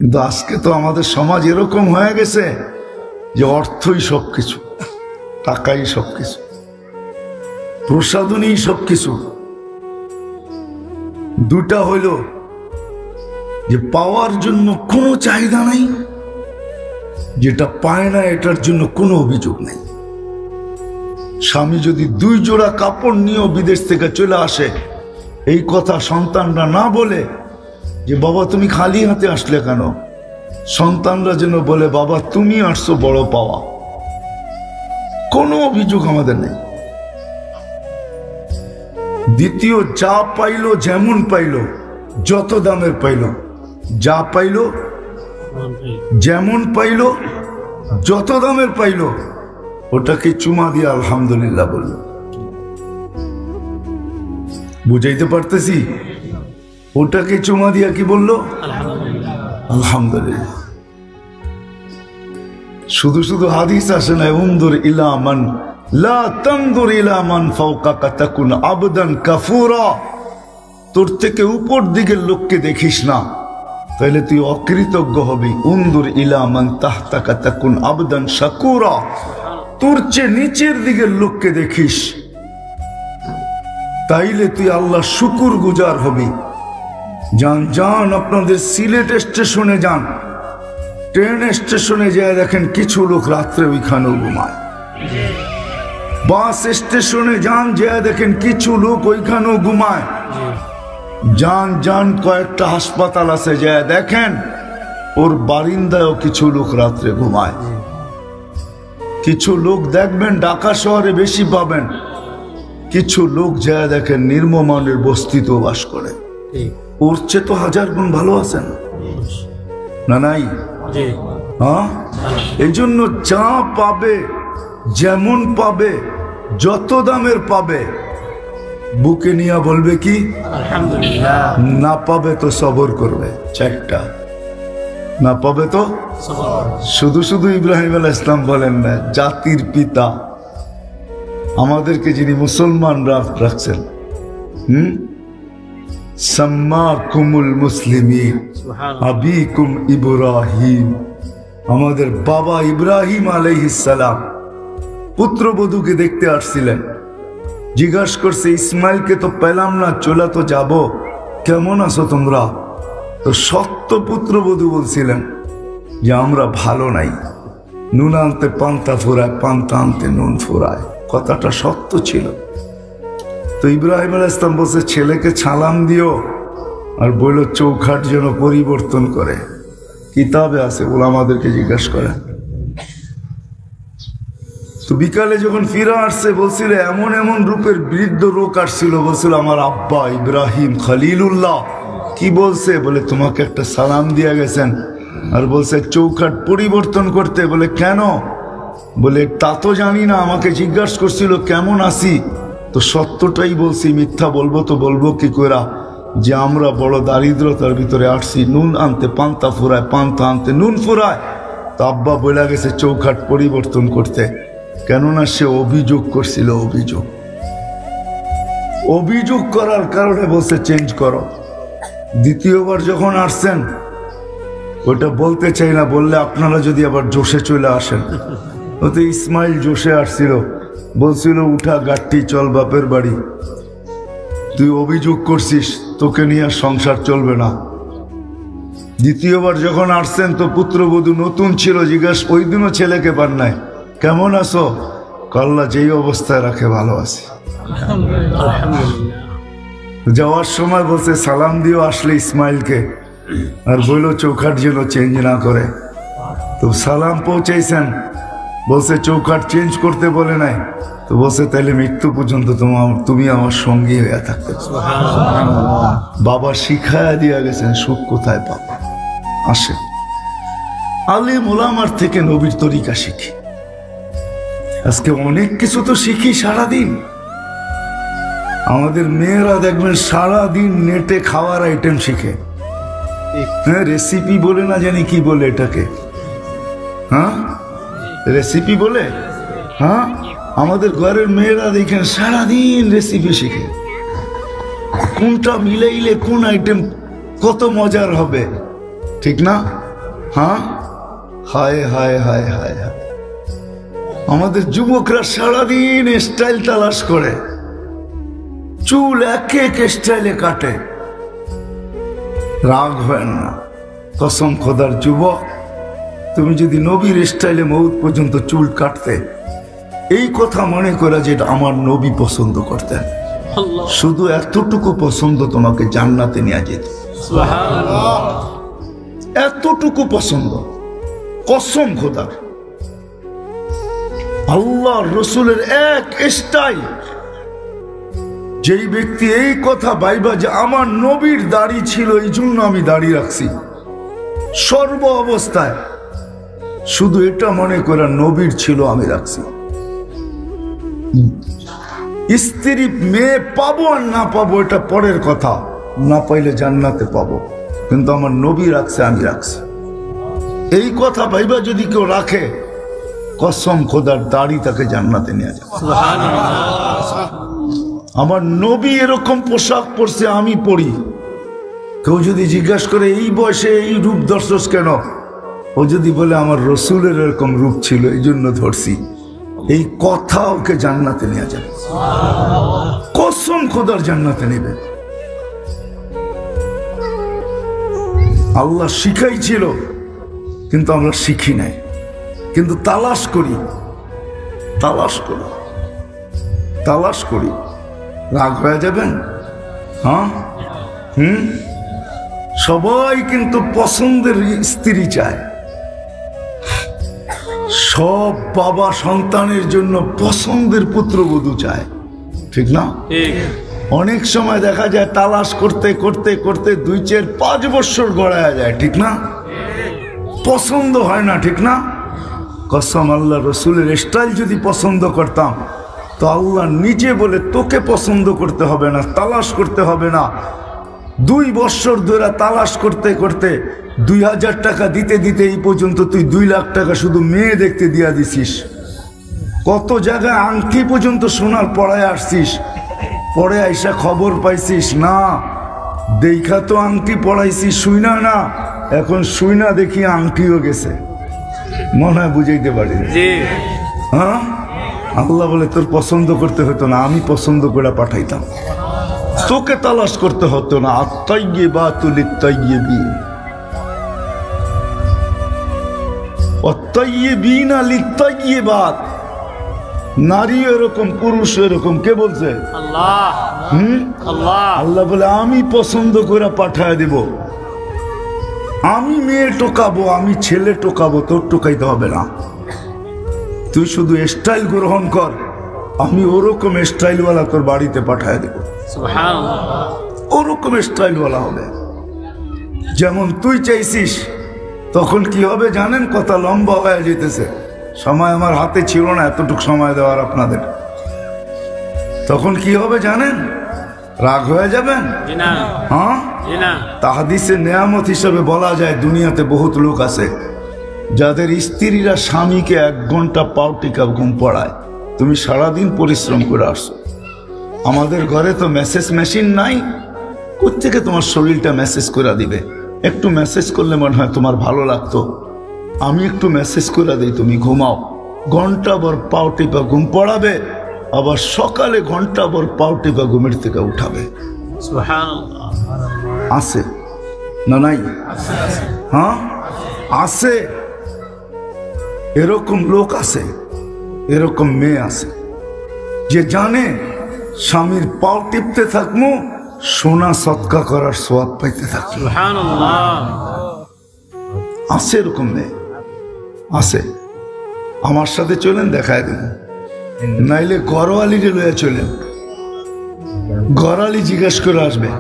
কিন্তু আজকে তো আমাদের সমাজ এরকম হয়ে গেছে যে অর্থই সবকিছু, টাকাই সবকিছু, প্রসাধনই সবকিছু। দুটা হইল যে পাওয়ার জন্য কোনো চাহিদা নাই, যেটা পায় না এটার জন্য কোনো অভিযোগ নেই। স্বামী যদি 2 জোড়া কাপড় নিয়েও বিদেশ থেকে চলে আসে, এই কথা সন্তানরা না বলে যে বাবা তুমি খালি হাতে আসলে কেন, সন্তানরা যেন বলে বাবা তুমি আসছো বড় পাওয়া। কোনো অভিযোগ আমাদের নেই। দ্বিতীয়, যা পাইলো যেমন পাইলো, যত দামের পাইলো, যা পাইলো যেমন পাইলো, যত দামের পাইলো, ওটাকে চুমা দিয়ে আলহামদুলিল্লাহ বলল। বুঝাইতে পারতেছি? ওটাকে চুমা দিয়া কি বললো? আলহামদুলিল্লাহ। শুধু শুধু হাদিস আসে না, উনদুর ইলা মান লা তানদুর ইলা মান ফাওকাকা তাকুন আবদান কাফুরা। তোর থেকে উপর দিকের লোককে দেখিস না, তাহলে তুই অকৃতজ্ঞ হবি। উনদুর ইলা মান তাহতাকা তাকুন আবদান শাকুরা। তোর চেয়ে নিচের দিকের লোককে দেখিস, তাইলে তুই আল্লাহ শুকুর গুজার হবি। যান যান আপনাদের সিলেট স্টেশনে যান, ট্রেন স্টেশনে যায় দেখেন কিছু লোক রাত্রে ওইখানেও ঘুমায়। বাস স্টেশনে যান, যায় দেখেন কিছু লোক ওইখানেও ঘুমায়। যান যান কয়েকটা হাসপাতাল আছে, যায় দেখেন ওর বারিন্দায়ও কিছু লোক রাত্রে ঘুমায়। কিছু লোক দেখবেন ঢাকা শহরে বেশি পাবেন, কিছু লোক যায় দেখেন নির্মমানের বস্তিতেও বাস করে। ওর চেয়ে তো 1000 গুণ ভালো আছেন না? নাই? হ্যাঁ, এই জন্য যা পাবে যেমন পাবে যত দামের পাবে, বুকে নিয়ে বলবে কি আলহামদুলিল্লাহ। না পাবে তো সবর করবে। চারটা না পাবে তো শুধু শুধু ইব্রাহিম আলাইহিস সালাম বলেন না, জাতির পিতা আমাদেরকে যিনি মুসলমান রাখছেন, সাম্মাকুমুল মুসলিমিন আবিকুম ইব্রাহিম। আমাদের বাবা ইব্রাহিম আলাইহিস সালাম পুত্রবধূকে দেখতে আসছিলেন, জিজ্ঞাসা করছে ইসমাইলকে তো পেলাম না, চলে তো যাব, কেমন আছো তোমরা? তো সত্য পুত্রবধূ বলছিলেন যে আমরা ভালো নাই, নুন আনতে পান্তা ফুরায়, পান্তা আনতে নুন ফুরায়। কথাটা সত্য ছিল। তো ইব্রাহিম আলাইহিস সালাম বলছে ছেলেকে সালাম দিও আর বলল চৌখাট যেন পরিবর্তন করে। কিতাবে আছে, ওলামাদেরকে জিজ্ঞাসা করে। তো বিকালে যখন ফিরে আসছে বলছিল এমন এমন রূপের বৃদ্ধ লোক আসছিল, বলছিল আমার আব্বা ইব্রাহিম খলিলুল্লাহ। কি বলছে? বলে তোমাকে একটা সালাম দিয়ে গেছেন, আর বলছে চৌখাট পরিবর্তন করতে। বলে কেন? বলে তা তো জানি না, আমাকে জিজ্ঞাসা করছিল কেমন আছি, তো সত্যটাই বলছি, মিথ্যা বলবো তো বলবো কি করে যে আমরা বড় দারিদ্রতার ভিতরে আসছি, নুন আনতে পান্তা ফুরায়, পান্তা আনতে নুন ফুরায়। তো আব্বা বলে গেছে চৌখাট পরিবর্তন করতে, কেননা সে অভিযোগ করছিল। অভিযোগ করার কারণে বলছে চেঞ্জ করো। দ্বিতীয়বার যখন আসছেন ওটা বলতে চাই না, বললে আপনারা যদি আবার জোশে চলে আসেন। ওতে ইসমাইল জোশে আসছিল, বলছিল উঠা গাড়ি চল বাপের বাড়ি। তুই অভিযোগ করছিস, তোকে নিয়ে আর সংসার চলবে না। দ্বিতীয়বার যখন আসছেন তো পুত্রবধূ নতুন ছিল, জিজ্ঞাসা ওই দিনও ছেলেকে পান নাই, কেমন আছো? আল্লাহ যেই অবস্থায় রাখে ভালো আছি। যাওয়ার সময় বলছে সালাম দিও আসলে ইসমাইলকে, আর বললো চৌখাট যেন চেঞ্জ না করে। তো সালাম পৌঁছাইছেন, বলছে চৌখাট চেঞ্জ করতে বলে নাই। তো বলছে তাহলে মৃত্যু পর্যন্ত তুমি আমার সঙ্গী হয়ে থাকতে। বাবা শিখায়া দিয়া গেছেন সুখ কোথায় পাবো। আসে আলিম ওলামার থেকে নবীর তরিকা শিখি। আজকে অনেক কিছু তো শিখি সারাদিন। আমাদের মেয়েরা দেখবেন সারাদিন নেটে খাওয়ার আইটেম শিখে। হ্যাঁ, রেসিপি বলে না জানি কি বলে এটাকে, হ্যাঁ রেসিপি বলে। হ্যাঁ, আমাদের ঘরের মেয়েরা দেখেন সারাদিন রেসিপি শিখে, কোনটা মিলাইলে কোন আইটেম কত মজার হবে, ঠিক না? হ্যাঁ, হায় হায় হায় হায় হায়, আমাদের যুবকরা সারাদিন স্টাইল তালাশ করে, চুল এক এক স্টাইলে কাটে। রাগ হয় না, কসম খোদার যুবক, তুমি যদি নবীর স্টাইলে মউত পর্যন্ত চুল কাটতে, এই কথা মনে করা যে আমার নবী পছন্দ করতেন, শুধু এতটুকু পছন্দ তোমাকে জান্নাতে নিয়ে যেত। এতটুকু পছন্দ, কসম খোদার। আল্লাহ রসুলের এক স্টাইল। যেই ব্যক্তি এই কথা ভাইবা যে আমার নবীর দাড়ি ছিল এই জন্য আমি দাড়ি রাখছি, সর্ব অবস্থায় শুধু এটা মনে করা নবীর ছিল আমি রাখছি। স্ত্রী মেয়ে পাবো আর না পাবো এটা পরের কথা, না পাইলে জান্নাতে পাবো, কিন্তু আমার নবী রাখছে আমি রাখছি, এই কথা ভাইবা যদি কেউ রাখে, কসম খোদার দাড়ি তাকে জান্নাতে নিয়ে যাবে। আমার নবী এরকম পোশাক পরছে আমি পরি, কেউ যদি জিজ্ঞাসা করে এই বয়সে এই রূপ ধরছস কেন, ও যদি বলে আমার রসুলের এরকম রূপ ছিল এই জন্য ধরছি, এই কথা ওকে জান্নাতে নিয়ে যাবে, কসম খোদার জান্নাতে নেবে। আল্লাহ শিখাইছিল কিন্তু আমরা শিখি নাই, কিন্তু তালাশ করি, তালাশ করি, তালাশ করি। রাগ হয়ে যাবেন? হ্যাঁ, সবাই কিন্তু পছন্দের স্ত্রী চায়, সব বাবা সন্তানের জন্য পছন্দের পুত্রবধূ চায়, ঠিক না? অনেক সময় দেখা যায় তালাশ করতে করতে করতে 2-4-5 বছর গড়ায় যায়, ঠিক না? পছন্দ হয় না, ঠিক না? কসম আল্লাহ রসুলের স্টাইল যদি পছন্দ করতাম তো আল্লাহ নিজে বলে তোকে পছন্দ করতে হবে না, তালাশ করতে হবে না। 2 বছর ধরে তালাশ করতে করতে 2000 টাকা দিতে দিতে এই পর্যন্ত তুই 2 লাখ টাকা শুধু মেয়ে দেখতে দিয়া দিছিস। কত জায়গায় আংটি পর্যন্ত সোনার পড়ায় আসছিস, পরে আইসা খবর পাইছিস না, দেখা তো আংটি পড়াইছিস শুইনা না, এখন শুইনা দেখি আংটিও গেছে, মনে হয় বুঝাইতে পারি। হ্যাঁ, আল্লাহ বলে তোর পছন্দ করতে হতো না, আমি পছন্দ করে পাঠাইতাম, তোকে তালাশ করতে হতো না। আত্তাইয়্যিবাতু লিত্তাইয়্যিবিন, আত্তাইয়্যিবিনা লিত্তাইয়্যিবাত। নারী এরকম, পুরুষ এরকম, কে বলছে? আল্লাহ। আল্লাহ বলে আমি পছন্দ করে পাঠায় দেব, আমি মেয়ে টোকাবো, আমি ছেলে টোকাবো, তোর টোকাইতে হবে না। তুই শুধু স্টাইল গ্রহণ কর, আমি ওরকম স্টাইলওয়ালা তোর বাড়িতে পাঠায় দেব, ওরকম স্টাইলওয়ালা হবে যেমন তুই চাইছিস। তখন কি হবে জানেন? কথা লম্বা হয়ে যেতেছে, সময় আমার হাতে ছিল না এতটুকু সময় দেওয়ার আপনাদের। তখন কি হবে জানেন? রাগ হয়ে যাবেন? হ্যাঁ, তাহাদিসে নেয়ামত হিসেবে বলা যায় দুনিয়াতে বহুত লোক আছে যাদের স্ত্রীরা স্বামীকে 1 ঘন্টা পাউটিকা ঘুম পড়ায়। তুমি সারাদিন পরিশ্রম করে আসছো, আমাদের ঘরে তো মেসেজ মেশিন নাই, কোত্থেকে তোমার শরীরটা মেসেজ করে দিবে? একটু মেসেজ করলে মনে হয় তোমার ভালো লাগতো, আমি একটু মেসেজ করে দিই, তুমি ঘুমাও। ঘন্টাভর পাও টিপা ঘুম পড়াবে, আবার সকালে ঘন্টাভর পাও টিপা ঘুমের থেকে উঠাবে। আছে না নাই? হ্যাঁ আছে, এরকম লোক আছে, এরকম মেয়ে আছে যে জানে স্বামীর পাও টিপতে থাকবো, সোনা সৎকা করার সওয়াব পাইতে থাকবো। আছে এরকম মেয়ে, আছে। আমার সাথে চলেন, দেখায় দেব, নাইলে ঘরওয়ালিরে লইয়া চলেন, ঘরওয়ালি জিজ্ঞেস করে আসবে,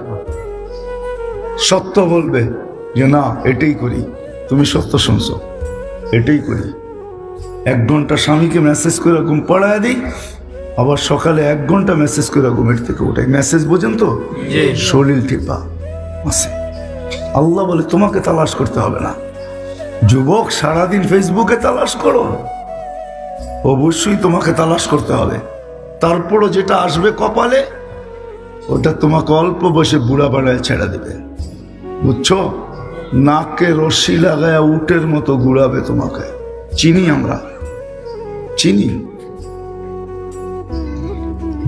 সত্য বলবে যে না এটাই করি, তুমি সত্য শুনছো, এটাই করি। 1 ঘন্টা স্বামীকে মেসেজ করে ঘুম পড়ায় দিই, আবার সকালে 1 ঘন্টা মেসেজ করে ঘুমের থেকে উঠাই। মেসেজ বোঝেন তো? শরীর টিপা আছে। আল্লাহ বলে তোমাকে তালাশ করতে হবে না। যুবক সারাদিন ফেসবুকে তালাশ করো, অবশ্যই তোমাকে তালাশ করতে হবে। তারপরও যেটা আসবে কপালে, ওটা তোমাকে অল্প বয়সে বুড়া বাড়ায় ছেড়ে দেবে, বুঝছো? নাকে রশি লাগায় উটের মতো ঘুরাবে তোমাকে। চিনি আমরা, চিনি।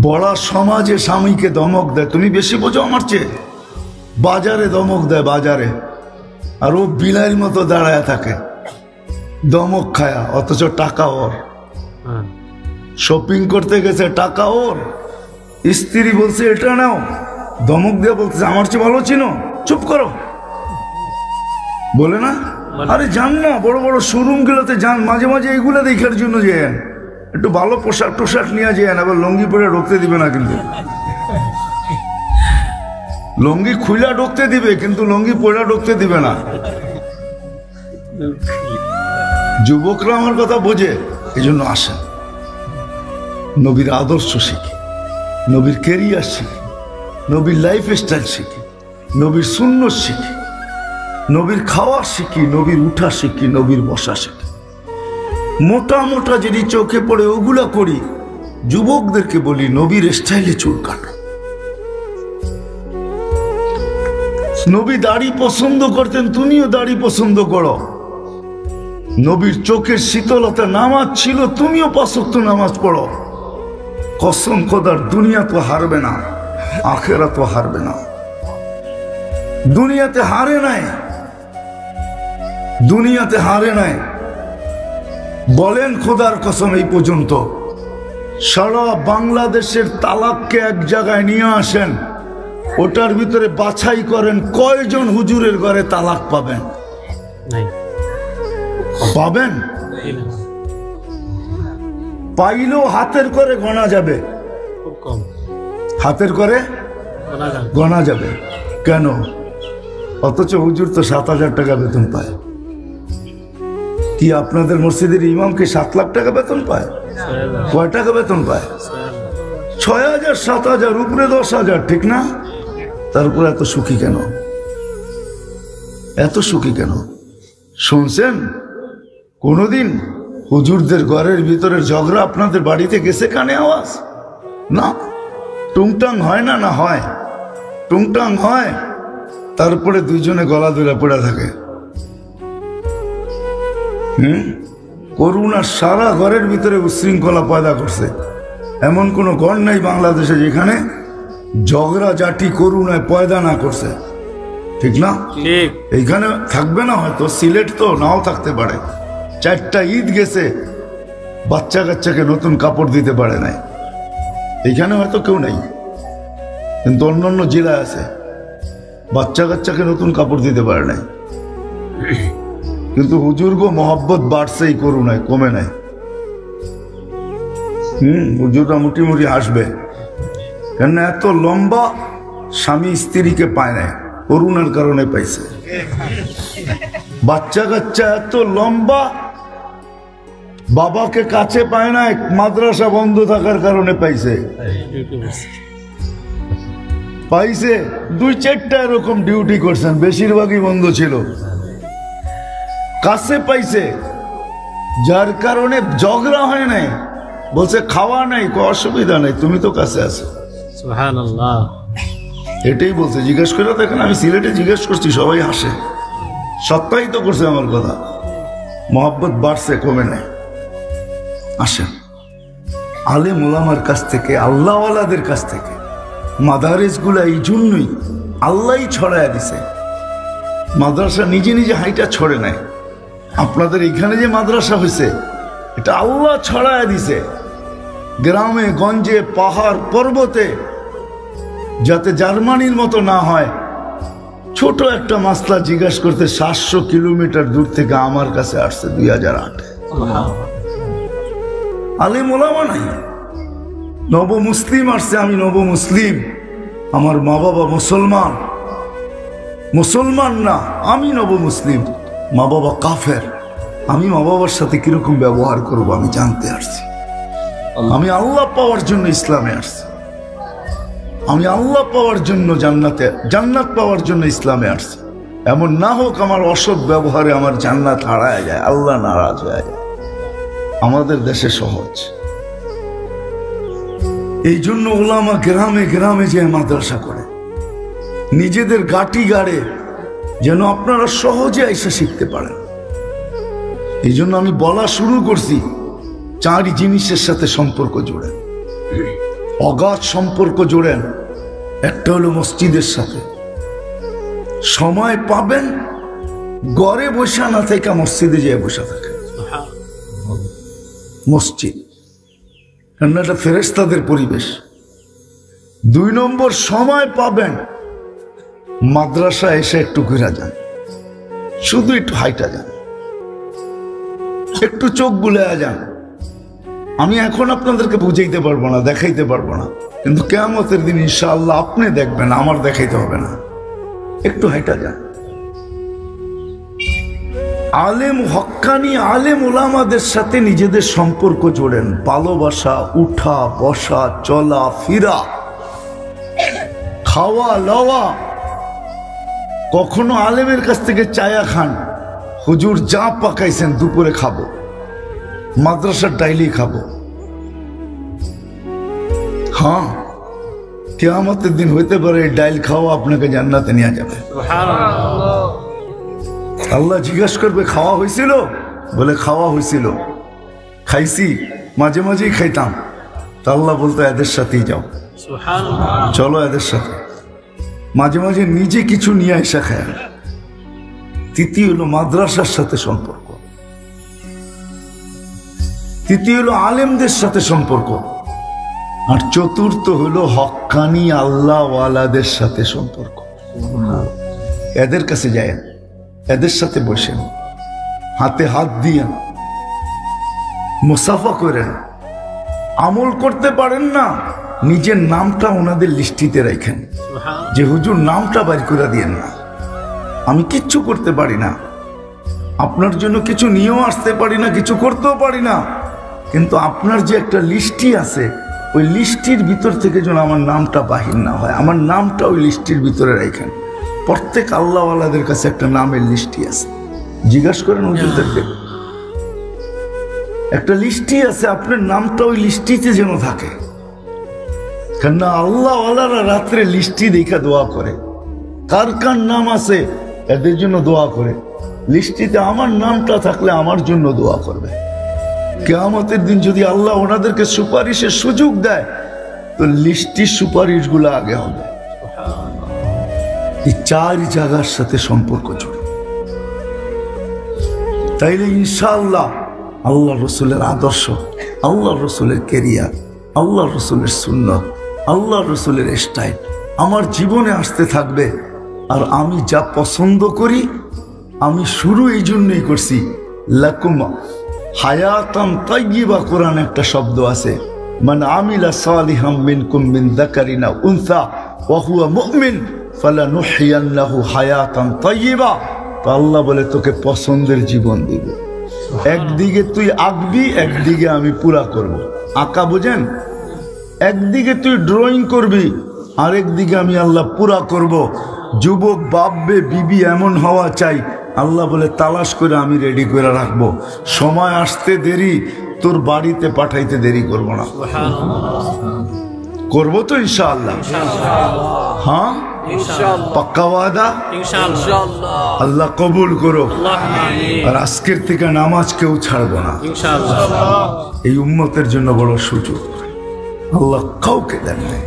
বড় সমাজে স্বামীকে ধমক দেয়, তুমি বেশি বোঝো আমার চেয়ে। বাজারে ধমক দেয়, বাজারে, আর ও বিলাইয়ের মতো দাঁড়ায় থাকে ধমক খায়া, অথচ টাকা ওর। শপিং করতে গেছে, টাকা ওর। স্ত্রী বলছে এটা নাও, ধমক দিয়ে বলতেছে আমার চেয়ে ভালো চিনো, চুপ করো। বলে না? আরে যান না, বড় বড় শোরুম গুলোতে যান, মাঝে মাঝে এইগুলো দেখার জন্য যান। একটু ভালো পোশাক টোশাক নিয়ে যান, আবার লঙ্গি পরে ঢুকতে দিবে না কিন্তু। লঙ্গি খুইলা ঢুকতে দিবে, কিন্তু লঙ্গি পরে ঢুকতে দিবে না। যুবকরা আমার কথা বোঝে, এই জন্য আসেন। নবীর আদর্শ শিখি, নবীর কেরিয়ার শিখি, নবীর লাইফ স্টাইল শিখি, নবীর সুন্নত শিখি, নবীর খাওয়া শিখি, নবীর উঠা শিখি, নবীর বসা শিখি। মোটা মোটা যদি চোখে পড়ে ওগুলা করি। যুবকদেরকে বলি নবীর স্টাইলে চুল কাটো। নবী দাড়ি পছন্দ করতেন, তুমিও দাড়ি পছন্দ করো। নবীর চোখের শীতলতা নামাজ ছিল, তুমিও 5 ওয়াক্ত নামাজ পড়ো। কসম খোদার, দুনিয়া তো হারবে না, আখেরাত তো হারবে না। দুনিয়াতে হারে নাই, দুনিয়াতে হারে নাই। বলেন খোদার কসম, এই পর্যন্ত সারা বাংলাদেশের তালাককে এক জায়গায় নিয়ে আসেন, ওটার ভিতরে বাছাই করেন কয়জন হুজুরের ঘরে তালাক পাবেন। পাবেন? পাইলেও হাতের করে গণা যাবে, হাতের করে গণা যাবে। কেন? অথচ হুজুর তো 7,000 টাকা বেতন পায়। কি আপনাদের মসজিদের ইমাম কি 7 লাখ টাকা বেতন পায়? কয় টাকা বেতন পায়? 6,000, 7,000, উপরে 10,000, ঠিক না? তারপরে এত সুখী কেন? এত সুখী কেন? শুনছেন কোনদিন হুজুরদের ঘরের ভিতরের ঝগড়া আপনাদের বাড়িতে গেছে কানে আওয়াজ? না। টুংটাং হয় না? না হয়, টুংটাং হয়। তারপরে দুইজনে গলা ধরে পড়ে থাকে। করুণা সারা ঘরের ভিতরে উচ্ছৃঙ্খলা পয়দা করছে। এমন কোনো ঘর নাই বাংলাদেশে যেখানে ঝগড়া জাটি করুণায় পয়দা না করছে, ঠিক না? এইখানে থাকবে না, হয়তো সিলেট তো নাও থাকতে পারে। 4টা ঈদ গেছে, বাচ্চা কাচ্চাকে নতুন কাপড় দিতে পারে নাই। এইখানে হয়তো কেউ নেই, কিন্তু অন্যান্য জেলায় আছে, বাচ্চা কাচ্চাকে নতুন কাপড় দিতে পারে নাই। কিন্তু হুজুর গো মহব্বত বাড়ছে এই করুণায়, কমে নাই। হুজুররা মুটি হাসবে, কেন এত লম্বা স্বামী স্ত্রীকে পায় নাই, করুণার কারণে পাইছে। বাচ্চা কাচ্চা এত লম্বা বাবাকে কাছে পায় না, মাদ্রাসা বন্ধ থাকার কারণে পাইছে। পাইছে 2-4টা এরকম ডিউটি করছেন, বেশিরভাগই বন্ধ ছিল। কাছে পাইছে, যার কারণে ঝগড়া হয় নাই। বলছে খাওয়া নাই, অসুবিধা নাই, তুমি তো কাছে আছো। সুবহানাল্লাহ, এটাই বলছে। জিজ্ঞেস করে দেখেন, আমি সিলেটে জিজ্ঞেস করছি, সবাই হাসে, সত্যায়িত করছে আমার কথা। মহব্বত বাড়ছে, কমে নাই। আসেন আলেম ওলামার কাছ থেকে, আল্লাহওয়ালাদের কাছ থেকে। মাদারেস গুলা এই জন্যই আল্লাহই ছড়ায় দিছে। মাদ্রাসা নিজে নিজে হাইটা ছড়ে নাই। আপনাদের এখানে যে মাদ্রাসা হয়েছে, এটা আল্লাহ ছড়ায় দিছে গ্রামে গঞ্জে, পাহাড় পর্বতে, যাতে জার্মানির মতো না হয়। ছোট একটা মাসলা জিজ্ঞাস করতে 700 কিলোমিটার দূর থেকে আমার কাছে আসছে 2008-এ। আলেম ওলামা নাই, নব মুসলিম আসছে। আমি নব মুসলিম, আমার মা বাবা মুসলমান। মুসলমান না, আমি নব মুসলিম, মা বাবা কাফের। আমি মা বাবার সাথে কিরকম ব্যবহার করব আমি জানতে আসছি। আমি আল্লাহ পাওয়ার জন্য ইসলামে আসছি। আমি আল্লাহ পাওয়ার জন্য জান্নাত পাওয়ার জন্য ইসলামে আসছি। এমন না হোক আমার অসৎ ব্যবহারে আমার জান্নাত হারায় যায়, আল্লাহ নারাজ হয়ে যায়। আমাদের দেশে সহজ। এই জন্য ওলামা গ্রামে গ্রামে যে মাদ্রাসা করে, নিজেদের গাটি গাড়ে যেন আপনারা সহজে এসে শিখতে পারেন। এই জন্য আমি বলা শুরু করছি, 4 জিনিসের সাথে সম্পর্ক জোড়েন, অগাধ সম্পর্ক জোড়েন। একটা হলো মসজিদের সাথে। সময় পাবেন, ঘরে বসে না থেকে মসজিদে যেয়ে বসে থাকেন। মসজিদ কারণ এটা ফেরেশতাদের পরিবেশ। 2 নম্বর, সময় পাবেন মাদ্রাসা এসে একটু ঘুরে যান, শুধু একটু হাইটা যান, একটু চোখ বুলে যান। আমি এখন আপনাদেরকে বুঝাইতে পারবো না, দেখাইতে পারবো না, কিন্তু কিয়ামতের দিন ইনশাআল্লাহ আপনি দেখবেন, আমার দেখাইতে হবে না। একটু হাইটা যান। আলেম, হক্কানি আলেম ওলামাদের সাথে নিজেদের সম্পর্ক জোড়েন। ভালোবাসা, উঠা বসা, চলা ফিরা, খাওয়া লওয়া। কখনো আলেমের কাছ থেকে চায়া খান, হুজুর যা পাকাইছেন দুপুরে খাবো, মাদ্রাসার ডাইলি খাবো। হ্যাঁ, কিয়ামতের দিন হইতে পারে এই ডাইল খাওয়া আপনাকে জান্নাতে নিয়ে যাবে। আল্লাহ জিজ্ঞাসা করবে খাওয়া হয়েছিল? বলে খাওয়া হয়েছিল, খাইছি, মাঝে মাঝেই খাইতাম। তা আল্লাহ বলতো এদের সাথেই যাও, চলো এদের সাথে। মাঝে মাঝে নিজে কিছু নিয়ে এসে খায়। তৃতীয় হলো মাদ্রাসার সাথে সম্পর্ক। তৃতীয় হলো আলেমদের সাথে সম্পর্ক। আর চতুর্থ হলো হক্কানি আল্লাহওয়ালাদের সাথে সম্পর্ক। এদের কাছে যায়, এদের সাথে বসেন, হাতে হাত দিয়ে মুসাফা করেন। আমল করতে পারেন না, নিজের নামটা ওনাদের লিস্টিতে রাখেন, যে হুজুর নামটা বাইর করে দিয়েন না, আমি কিচ্ছু করতে পারি না, আপনার জন্য কিছু নিয়েও আসতে পারি না, কিছু করতেও পারি না, কিন্তু আপনার যে একটা লিস্টি আছে, ওই লিস্টির ভিতর থেকে যেন আমার নামটা বাহির না হয়, আমার নামটা ওই লিস্টির ভিতরে রাখেন। প্রত্যেক আল্লাহওয়ালাদের কাছে একটা নামের লিস্টি আছে, জিজ্ঞাসা করেন হুজুরদেরকে, একটা লিস্টি আছে, আপনার নামটা ওই লিস্টিতে যেন থাকে। কেননা আল্লাহওয়ালারা রাত্রে লিস্টি দেখা দোয়া করে, কার কার নাম আছে এদের জন্য দোয়া করে। লিস্টিতে আমার নামটা থাকলে আমার জন্য দোয়া করবে। কিয়ামতের দিন যদি আল্লাহ ওনাদেরকে সুপারিশের সুযোগ দেয়, তো লিস্টির সুপারিশগুলো আগে হবে। এই 4 জায়গার সাথে সম্পর্ক জুড়ে, তাইলে ইনশাআল্লাহ আল্লাহ রসুলের আদর্শ, আল্লাহ রসুলের কেরিয়ার, আল্লাহ রসুলের সুন্নত, আল্লাহ রসুলের স্টাইল আমার জীবনে আসতে থাকবে। আর আমি যা পছন্দ করি, আমি শুরু এই জন্যই করছি, লাকুম হায়াতান তাইয়্যিবা। কোরআন একটা শব্দ আছে, মান আমিলা সালিহাম মিনকুম মিন যাকারিন আও উনসা ওয়া হুয়া মুমিন ফালানুহইয়ান্নাহু হায়াতান তাইয়্যিবা। তো আল্লাহ বলে তোকে পছন্দের জীবন দিব। একদিকে তুই আঁকবি, একদিকে আমি পুরা করব। আঁকা বোঝেন? একদিকে তুই ড্রয়িং করবি, আরেকদিকে আমি আল্লাহ পুরা করব। যুবক ভাববে বিবি এমন হওয়া চাই, আল্লাহ বলে তালাশ করে আমি রেডি করে রাখবো। সময় আসতে দেরি, তোর বাড়িতে পাঠাইতে দেরি করব না, করবো তো ইনশাআল্লাহ। হ্যাঁ, পাক্কা ওয়াদা? আল্লাহ কবুল করো। আর আজকের থেকে নামাজ কেউ ছাড়বো না, এই উম্মতের জন্য বড় সুযোগ আল্লাহ কাউকে দেন নাই।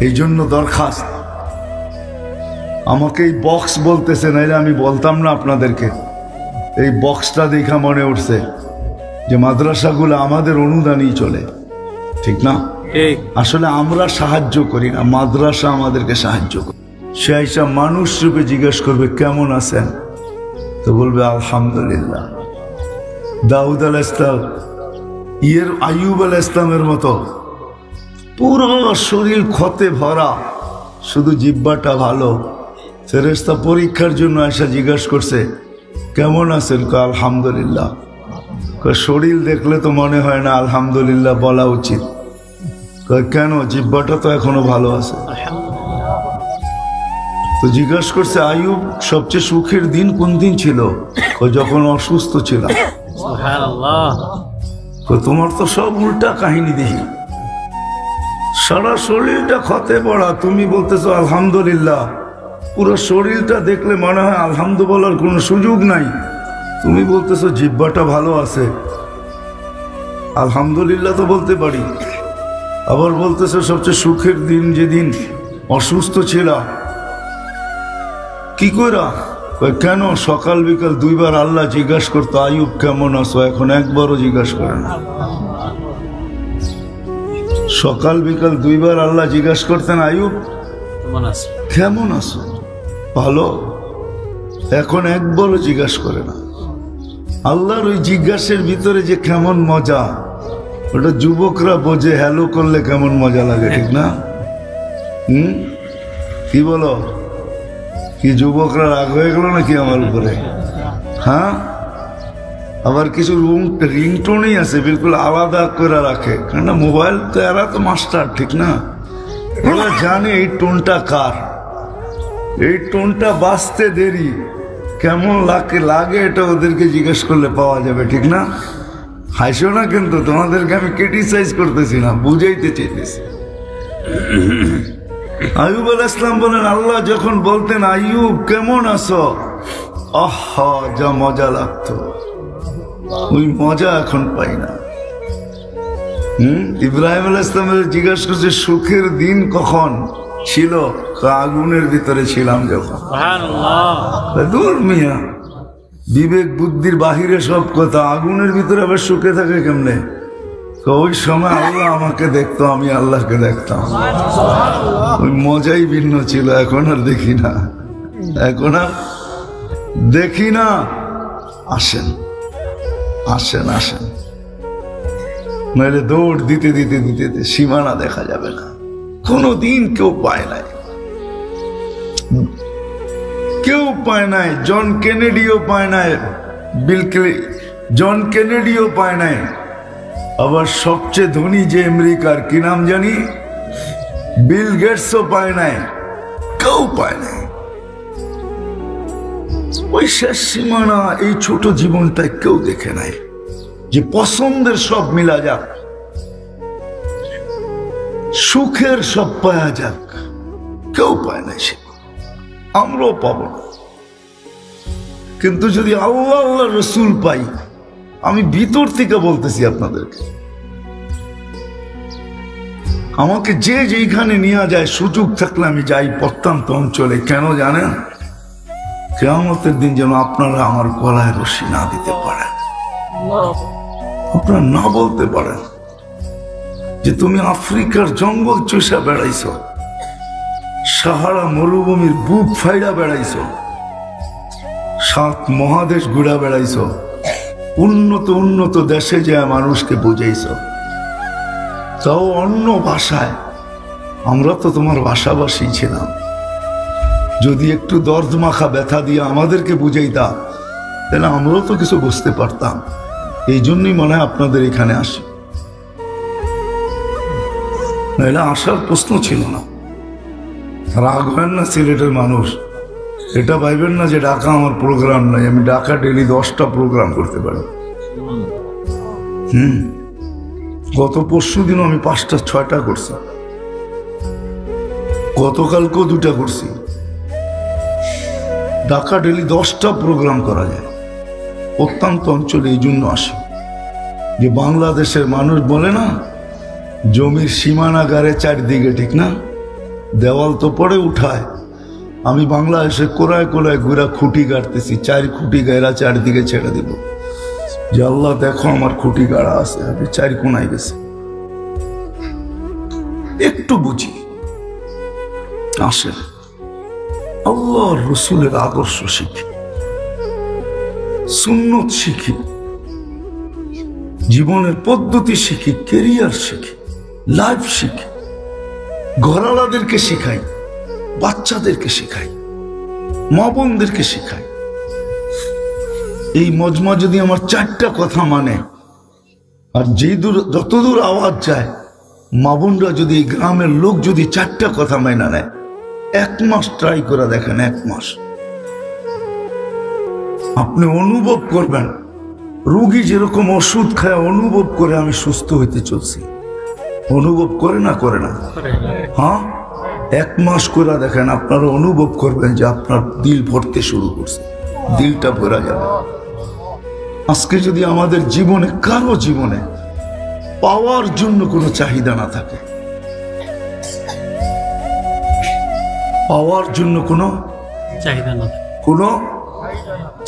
এই জন্য দরখাস্ত, আমাকে এই বক্স বলতেছে, নাইলে আমি বলতাম না আপনাদেরকে। এই বক্সটা দেখা মনে উঠছে যে মাদ্রাসাগুলো আমাদের অনুদানই চলে, ঠিক না? আসলে আমরা সাহায্য করি না, মাদ্রাসা আমাদেরকে সাহায্য করে। সে আইসা মানুষ রূপে জিজ্ঞেস করবে কেমন আছেন, তো বলবে আলহামদুলিল্লাহ। দাউদ আলাইহিস সালাম, আইয়ুব আলাইহিস সালামের মতো পুরো শরীর ক্ষতে ভরা, শুধু জিহ্বাটা ভালো। ফেরেশতা পরীক্ষার জন্য আয়সা জিজ্ঞাসা করছে কেমন আছেন, আলহামদুলিল্লাহ। শরীর দেখলে তো মনে হয় না আলহামদুলিল্লাহ বলা উচিত। কেন? জিহ্বাটা তো এখনো ভালো আছে। তো জিজ্ঞাসা করছে আইয়ুব সবচেয়ে সুখের দিন কোন দিন ছিল? যখন অসুস্থ ছিল। তোমার তো সব উল্টা কাহিনী দেখি, সারা শরীরটা ক্ষতে পড়া, তুমি বলতেছো আলহামদুলিল্লাহ। পুরো শরীরটা দেখলে মনে হয় আলহামদু বলার কোনো সুযোগ নাই। তুমি বলতেছো জিহ্বাটা ভালো আছে, আলহামদুলিল্লাহ তো বলতে পারি। আবার বলতেছো সবচেয়ে সুখের দিন যেদিন অসুস্থ ছিল। কি কইরা? কেন সকাল বিকাল দুইবার আল্লাহ জিজ্ঞাসা করতো আইয়ুব কেমন আছো, এখন একবারও জিজ্ঞাসা করে না। সকাল বিকাল দুইবার আল্লাহ জিজ্ঞাসা করতেন আইয়ুব কেমন আছো, ভালো, এখন একবারও জিজ্ঞাসা করে না। আল্লাহর ওই জিজ্ঞাসার ভিতরে যে কেমন মজা, ওটা যুবকরা বোঝে। হ্যালো করলে কেমন মজা লাগে, ঠিক না? কি বলো? কি যুবকরা রাগ হয়ে গেল নাকি আমার উপরে? হ্যাঁ, আবার কিছু রিংটোনই আছে বিলকুল আলাদা করে রাখে, কেন মোবাইল তো এরা তো মাস্টার, ঠিক না? ওরা জানে এই টোনটা কার, এই টোনটা বাজতে দেরি কেমন লাগে এটা ওদেরকে জিজ্ঞেস করলে পাওয়া যাবে, ঠিক না? হাসো না কিন্তু, তোমাদেরকে আমি ক্রিটিসাইজ করতেছি না, বুঝাইতে চাইতেছি। আইয়ুব আলাইহিস সালাম বলেন, আল্লাহ যখন বলতেন আইয়ুব কেমন আছো, আহা যা মজা লাগতো, ওই মজা এখন পাই না। ইব্রাহিম আলাইহিস সালামের জিজ্ঞাসা করছে সুখের দিন কখন ছিল, আগুনের ভিতরে ছিলাম যখন। দূর মিয়া, বিবেক বুদ্ধির বাহিরে সব কথা, আগুনের ভিতরে আবার সুখে থাকে কেমনে? ওই সময় আল্লাহ আমাকে দেখতো, আমি আল্লাহকে দেখতাম, ওই মজাই ভিন্ন ছিল। এখন আর দেখি না, এখন আর দেখি না। আসেন আসেন আসেন, নইলে দৌড় দিতে দিতে দিতে সীমানা দেখা যাবে না। কোনদিন কেউ পায় নাই, কেউ পায় নাই। জন কেনেডিও পায় নাই, জন কেনেডিও পায় নাই। আবার সবচেয়ে ধনী যে আমেরিকার, কি নাম জানি, বিল গেটসও পায় নাই, কেউ পায় নাই। ওই শেষ সীমানা, এই ছোট জীবনটায় কেউ দেখে নাই যে পছন্দের সব মিলা যাক, সুখের সব পাওয়া যাক, কেউ পায় নাই। সে আমরাও পাবো না। কিন্তু যদি আল্লাহ আল্লাহ রসুল পাই, আমি ভিতর থেকে বলতেছি আপনাদেরকে, আমাকে যে যেখানে নিয়ে যায়, সুযোগ থাকলে আমি যাই প্রত্যন্ত অঞ্চলে। কেন জানেন? কিয়ামতের দিন যেন আপনারা আমার গলায় রশি না দিতে পারেন, আপনারা না বলতে পারেন যে তুমি আফ্রিকার জঙ্গল চষা বেড়াইছ, সাহারা মরুভূমির বুক ফাইড়া বেড়াইছ, 7 মহাদেশ ঘুরা বেড়াইছ, উন্নত উন্নত দেশে যায় মানুষকে বুঝাইছ, তাও অন্য ভাষায়। আমরা তো তোমার ভাষাভাষী ছিলাম। যদি একটু দর্দ মাখা ব্যথা দিয়ে আমাদেরকে বুঝাইতা, তাহলে আমরাও তো কিছু বুঝতে পারতাম। এই জন্যই মনে হয় আপনাদের এখানে আসি, নাহলে আসার প্রশ্ন ছিল না। রাগ হয় না সিলেটের মানুষ, এটা ভাইবেন না যে ঢাকা আমার প্রোগ্রাম নাই। আমি ঢাকা ডেলি 10টা প্রোগ্রাম করতে পারি। গত পরশু দিনও আমি 5টা 6টা করছি, গতকালকেও 2টা করছি। ঢাকা ডেলি 10টা প্রোগ্রাম করা যায়। প্রত্যন্ত অঞ্চলে এই জন্য আসে যে বাংলাদেশের মানুষ বলে না, জমির সীমানাগারে চারদিকে, ঠিক না? দেওয়াল তো পরে উঠায়। আমি বাংলাদেশে কোলায় কোলায় ঘুরা খুঁটি গাড়তেছি, 4 খুঁটি গাড়া চারদিকে ছেড়ে দিব যে আল্লাহ দেখো আমার খুঁটি গাড়া আছে, আমি 4 কোনায় গেছি। একটু বুঝি, আসেন আল্লাহ রসুলের আদর্শ শিখি, সুন্নত শিখি, জীবনের পদ্ধতি শিখি, কেরিয়ার শিখি, লাইফ শিখি, ঘরালাদেরকে শিখাই, বাচ্চাদেরকে শিখাই, মা বোনদেরকে শিখাই। এই মজমা যদি আমার 4টা কথা মানে, আর যতদূর আওয়াজ যায়, মা বোনরা যদি, এই গ্রামের লোক যদি 4টা কথা মাইনা নেয়, 1 মাস ট্রাই করে দেখেন, 1 মাস আপনি অনুভব করবেন। রোগী যেরকম ওষুধ খায় অনুভব করে আমি সুস্থ হইতে চলছি, অনুভব করে না? করে না? হ্যাঁ, এক মাস করে দেখেন, আপনারা অনুভব করবেন যে আপনার দিল ভরতে শুরু করছে, দিলটা ভরা যাবে। আজকে যদি আমাদের জীবনে, কারো জীবনে পাওয়ার জন্য কোনো চাহিদা না থাকে, পাওয়ার জন্য কোনো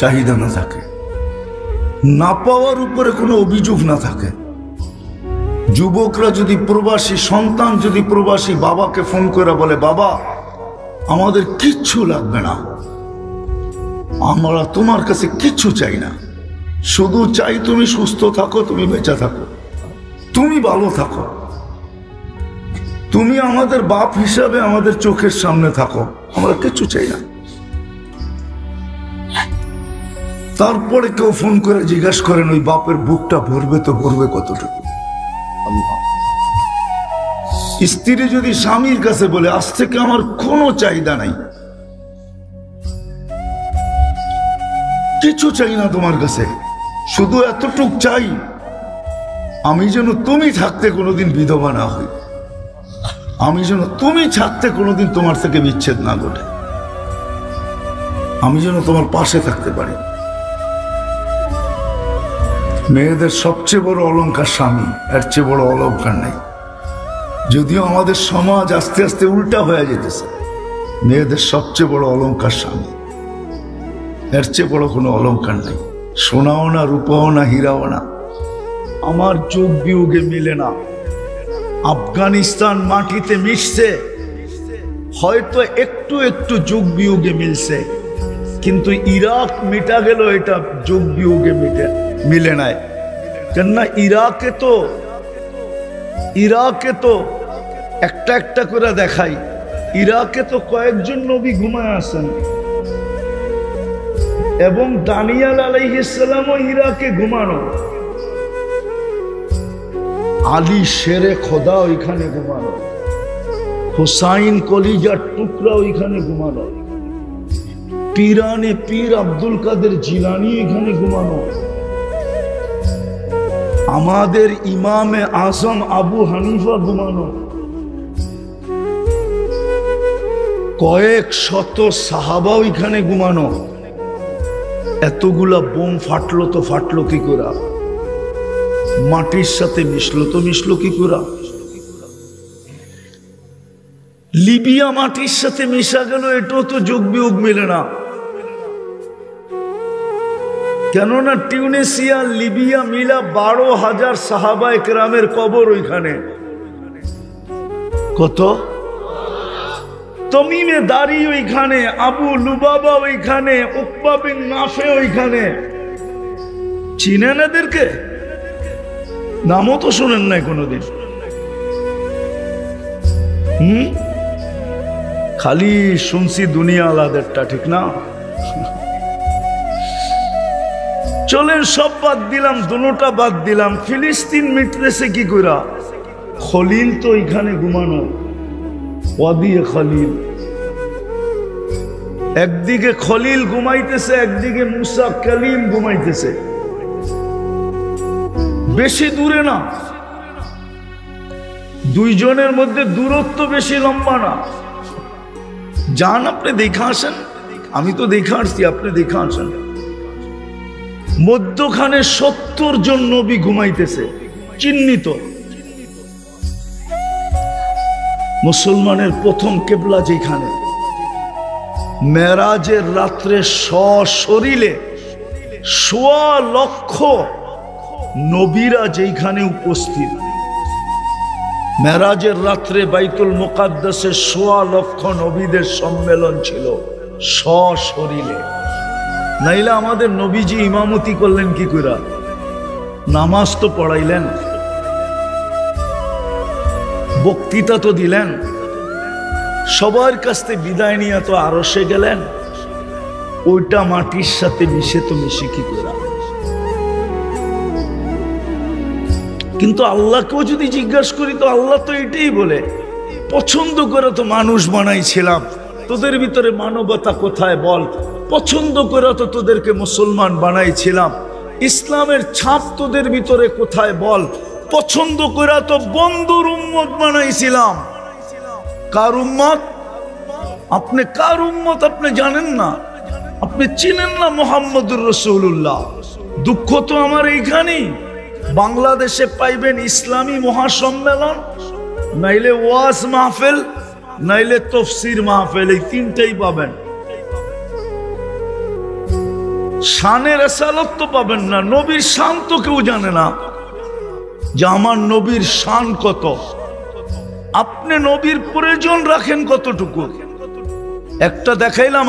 চাহিদা না থাকে, না পাওয়ার উপরে কোনো অভিযোগ না থাকে, যুবকরা যদি প্রবাসী, সন্তান যদি প্রবাসী বাবাকে ফোন করে বলে, বাবা আমাদের কিচ্ছু লাগবে না, আমরা তোমার কাছে কিচ্ছু চাই না, শুধু চাই তুমি সুস্থ থাকো, তুমি বেঁচে থাকো, তুমি ভালো থাকো, তুমি আমাদের বাপ হিসাবে আমাদের চোখের সামনে থাকো, আমরা কিচ্ছু চাই না। তারপরে কেউ ফোন করে জিজ্ঞাসা করেন, ওই বাপের বুকটা ভরবে তো ভরবে কতটুকু? স্ত্রী যদি স্বামীর কাছে বলে, আজ থেকে আমার কোনো চাহিদা নাই, কিছু চাই না তোমার কাছে, শুধু এতটুক চাই আমি যেন তুমি থাকতে কোনোদিন বিধবা না হই, আমি যেন তুমি থাকতে কোনোদিন তোমার থেকে বিচ্ছেদ না ঘটে, আমি যেন তোমার পাশে থাকতে পারি। মেয়েদের সবচেয়ে বড় অলংকার স্বামী, এর চেয়ে বড় অলংকার নেই। যদিও আমাদের সমাজ আস্তে আস্তে উল্টা হয়ে যেতেছে, মেয়েদের সবচেয়ে বড় অলংকার স্বামী, এর চেয়ে বড় কোনো অলংকার নেই। সোনাও না, রূপাও না, হীরাও না। আমার যোগ বিয়োগে মিলে না। আফগানিস্তান মাটিতে মিশছে, হয়তো একটু একটু যোগ বিয়োগে মিলছে, কিন্তু ইরাক মিটা গেল, এটা যোগ বিয়োগে মিলে নাই। কেননা ইরাকে তো একটা একটা করে দেখাই, ইরাকে তো কয়েকজন নবী ঘুমায় আছেন, এবং দানিয়াল আলাইহিস সালামও ইরাকে ঘুমানো, আলী শেরে খোদা ওইখানে ঘুমানো, হুসাইন কলিজার টুকরা ওইখানে ঘুমানো, পীরানে পীর আব্দুল কাদের জিলানী এখানে ঘুমানো, আমাদের ইমামে আজম আবু হানিফা ঘুমানো, কয়েক শত সাহাবা ওইখানে ঘুমানো। এতগুলা বোম ফাটলো তো ফাটলো কি করে? মাটির সাথে মিশলো কি করে? লিবিয়া মাটির সাথে মিশা গেল, এটাও তো যোগ বিয়োগ মিলে না। কেননা টিউনিসিয়া, লিবিয়া মিলা 12,000 সাহাবা একরামের কবর ওইখানে। কত? তমিমে দারি ওইখানে, আবু লুবাবা ওইখানে, উকবা বিন নাফে ওইখানে। চিনেন এদেরকে? নামও তো শুনেন নাই কোনোদিন। খালি শুনছি দুনিয়া আলাদারটা, ঠিক না? চলেন সব বাদ দিলাম, দুটোটা বাদ দিলাম। ফিলিস্তিন মিটতেছে কি কইরা? খলিল তো এখানে ঘুমানো, ওয়াদিয়ে খলিল। একদিকে খলিল ঘুমাইতেছে, একদিকে মুসা কালিম ঘুমাইতেছে। বেশি দূরে না, দুইজনের মধ্যে দূরত্ব বেশি লম্বা না। যান আপনি দেখে আসেন, আমি তো দেখে আসছি, আপনি দেখে আসেন। মধ্যখানে 70 জন নবী ঘুমাইতেছে, চিহ্নিত। মুসলমানের প্রথম কেবলা যেখানে, মেরাজের রাত্রে সশরীরে 1.25 লক্ষ নবীরা যেখানে উপস্থিত। মেরাজের রাত্রে বাইতুল মুকাদ্দাসে 1.25 লক্ষ নবীদের সম্মেলন ছিল সশরীরে। নাইলে আমাদের নবীজি ইমামতি করলেন কি করে? নামাজ তো পড়াইলেন, বক্তৃতা তো দিলেন, সবার কাছ থেকে বিদায় নিয়ে তো আরশে গেলেন। ওইটা মাটির সাথে মিশে তো মিশে কি করে? কিন্তু আল্লাহকেও যদি জিজ্ঞাসা করি তো আল্লাহ তো এটাই বলে, পছন্দ করে তো মানুষ বানাইছিলাম, তোদের ভিতরে মানবতা কোথায় বল? পছন্দ করে তো তোদেরকে মুসলমান বানাইছিলাম, ইসলামের ছাপ তোদের ভিতরে কোথায় বল? পছন্দ করে তো বন্ধুর উম্মত বানাইছিলাম। কার উম্মত? আপনি কার উম্মত আপনি জানেন না, আপনি চিনেন না মুহাম্মদুর রাসূলুল্লাহ। দুঃখ তো আমার এইখানেই, বাংলাদেশে পাইবেন ইসলামী মহাসম্মেলন, নাইলে ওয়াজ মাহফিল, নাইলে তাফসীর মাহফিল, এই তিনটাই পাবেন। শানের রিসালাত তো পাবেন না, নবীর শান তো কেউ জানে না যে আমার নবীর শান কত। আপনি নবীর প্রয়োজন রাখেন কতটুকু? একটা দেখাইলাম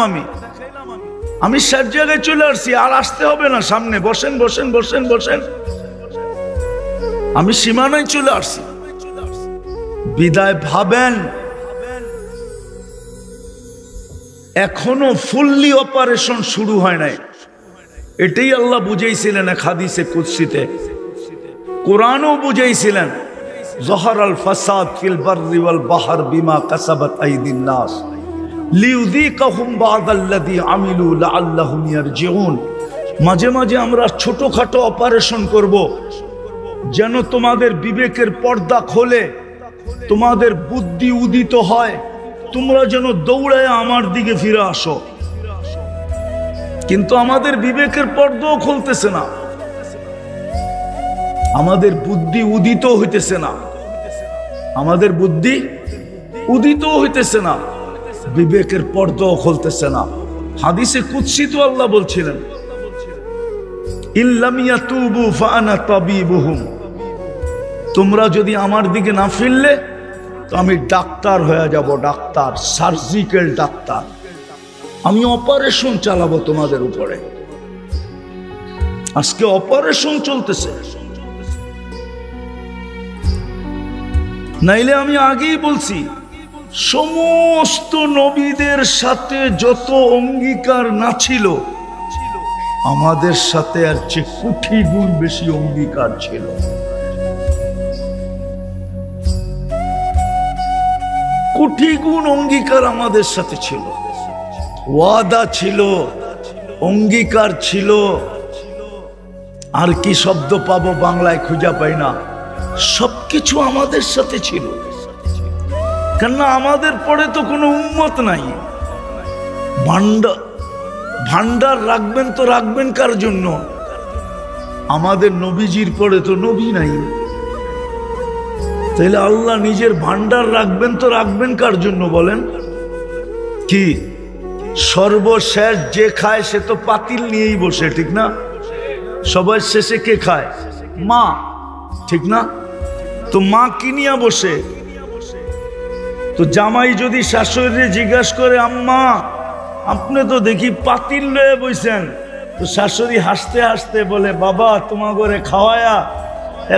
আমি সব জায়গায় চলে আসছি, আর আসতে হবে না সামনে, বসেন বসেন বসেন বসেন, আমি সীমানায় চলে আসছি। বিদায় ভাবেন এখনো ফুললি অপারেশন শুরু হয় নাই, এটাই আল্লাহ বুঝাইছিলেন এক হাদিসে কুদসিতে, কোরআনও বুঝাইছিলেন, যহরাল ফাসাদ ফিল বাররি ওয়াল বাহর বিমা কাসাবাত আইদিন নাস লিউযীকাহুম বা'দাল্লাযী আমিলু লাআল্লাহুম ইয়ারজিউন। মাঝে মাঝে আমরা ছোটখাটো অপারেশন করব, যেন তোমাদের বিবেকের পর্দা খোলে, তোমাদের বুদ্ধি উদিত হয়, তোমরা যেন দৌড়ায় আমার দিকে ফিরে আসো। কিন্তু আমাদের বিবেকের পর্দাও খুলতেছে না, আমাদের বুদ্ধি উদিত হইতেছে না, আমাদের বুদ্ধি উদিত হইতেছে না, বিবেকের পর্দাও খুলতেছে না। হাদিসে কুদসি তো আল্লাহ বলছিলেন, ইল্লাম ইয়াতুবু ফাআনা তাবিবুহুম, তোমরা যদি আমার দিকে না ফিরলে তো আমি ডাক্তার হয়ে যাব, ডাক্তার, সার্জিক্যাল ডাক্তার, আমি অপারেশন চালাবো তোমাদের উপরে। আজকে অপারেশন চলতেছে, নাইলে আমি আগেই বলছি সমস্ত নবীদের সাথে যত অঙ্গীকার না ছিল, আমাদের সাথে আর চেয়ে কোটি গুণ বেশি অঙ্গীকার ছিল। কোটি গুণ অঙ্গীকার আমাদের সাথে ছিল, ওয়াদা ছিল, অঙ্গীকার ছিল। আর কি শব্দ পাবো বাংলায় খুঁজে পাই না, সবকিছু আমাদের সাথে ছিল। কেননা আমাদের পরে তো কোনো উম্মত নাই, ভান্ডার রাখবেন তো রাখবেন কার জন্য? আমাদের নবীজির পরে তো নবী নাই, তাহলে আল্লাহ নিজের ভান্ডার রাখবেন তো রাখবেন কার জন্য বলেন? কি সর্বশেষ যে খায় সে তো পাতিল নিয়েই বসে, ঠিক না? সবার শেষে কে খায়? মা, ঠিক না? তো মা কি নিয়ে বসে? তো জামাই যদি শাশুড়ি জিজ্ঞাসা করে, আম্মা আপনি তো দেখি পাতিল লয়ে বইছেন, তো শাশুড়ি হাসতে হাসতে বলে, বাবা তোমার ঘরে খাওয়ায়া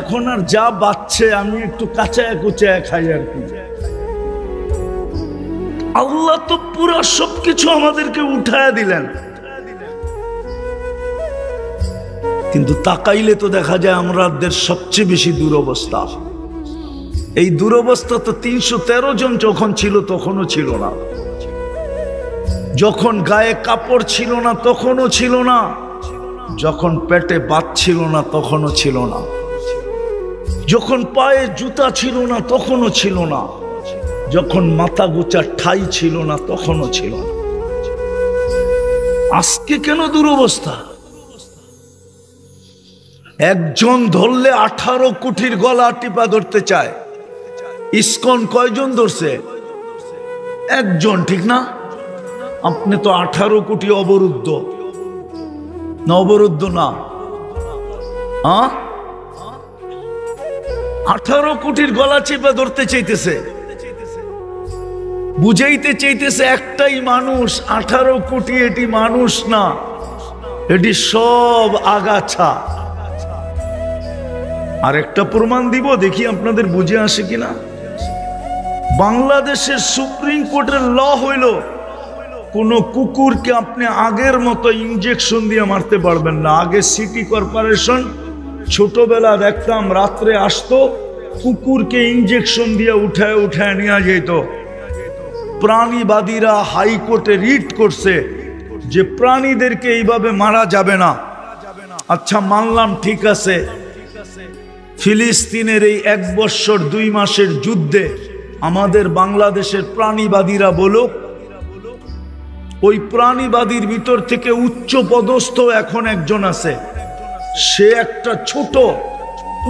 এখন আর যা বাচ্চে আমি একটু কাঁচায় কুচায় খাই আর কি। আল্লাহ তো পুরো সবকিছু আমাদেরকে উঠায় দিলেন, কিন্তু তাকাইলে তো দেখা যায় আমাদের সবচেয়ে বেশি দুরবস্থা। এই দুরবস্থা তো 313 জন যখন ছিল তখনও ছিল না, যখন গায়ে কাপড় ছিল না তখনও ছিল না, যখন পেটে ভাত ছিল না তখনও ছিল না, যখন পায়ে জুতা ছিল না তখনও ছিল না, যখন মাথা গোছা ঠাই ছিল না তখনও ছিল না। আজকে কেন দুরবস্থা? একজন ধরলে 18 কোটির গলা টিপা ধরতে চায়। ইসকন কয়জন ধরছে? একজন, ঠিক না? আপনি তো 18 কোটি অবরুদ্ধ না? অবরুদ্ধ না? 18 কোটির গলা চেপে ধরতে চাইতেছে, বুঝাইতে চাইতেছে একটাই মানুষ, 18 কোটি এটি মানুষ না, এটি সব আগাছা। আর একটা প্রমাণ দিব, দেখি আপনাদের বুঝে আসে কিনা। বাংলাদেশের সুপ্রিম কোর্টের ল হইল, কোন কুকুরকে আপনি আগের মতো ইনজেকশন দিয়ে মারতে পারবেন না। আগে সিটি কর্পোরেশন ছোটবেলা দেখতাম রাত্রে আসতো, কুকুরকে ইনজেকশন দিয়ে উঠায় উঠায় নিয়ে যেত। প্রাণীবাদীরা হাইকোর্টে রিট করছে যে প্রাণীদেরকে এইভাবে মারা যাবে না। আচ্ছা মানলাম, ঠিক আছে, ফিলিস্তিনের এই 1 বৎসর 2 মাসের যুদ্ধে আমাদের বাংলাদেশের প্রাণীবাদীরা বলুক ওই প্রাণীবাদীর ভিতর থেকে উচ্চ পদস্থ এখন একজন আছে, সে একটা ছোট,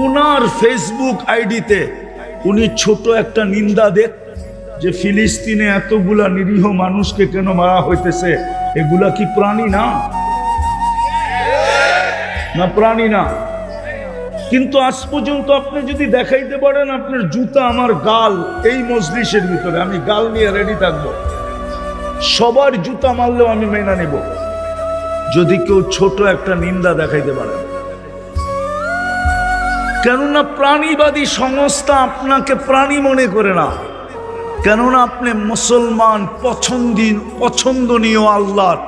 উনার ফেসবুক আইডিতে উনি ছোট একটা নিন্দা দেন যে ফিলিস্তিনে এতগুলা নিরীহ মানুষকে কেন মারা হইতেছে, এগুলা কি প্রাণী না? না প্রাণী না। কিন্তু আজ পর্যন্ত আপনি যদি দেখাইতে পারেন আপনার জুতা আমার গাল, এই মজলিসের ভিতরে আমি গাল নিয়ে রেডি থাকবো, সবার জুতা মারলেও আমি মেনে নেব, যদি কেউ ছোট একটা নিন্দা দেখাইতে পারেন। কেননা প্রাণীবাদী সংস্থা আপনাকে প্রাণী মনে করে না, কেননা আপনি মুসলমান, পছন্দনীয় আল্লাহর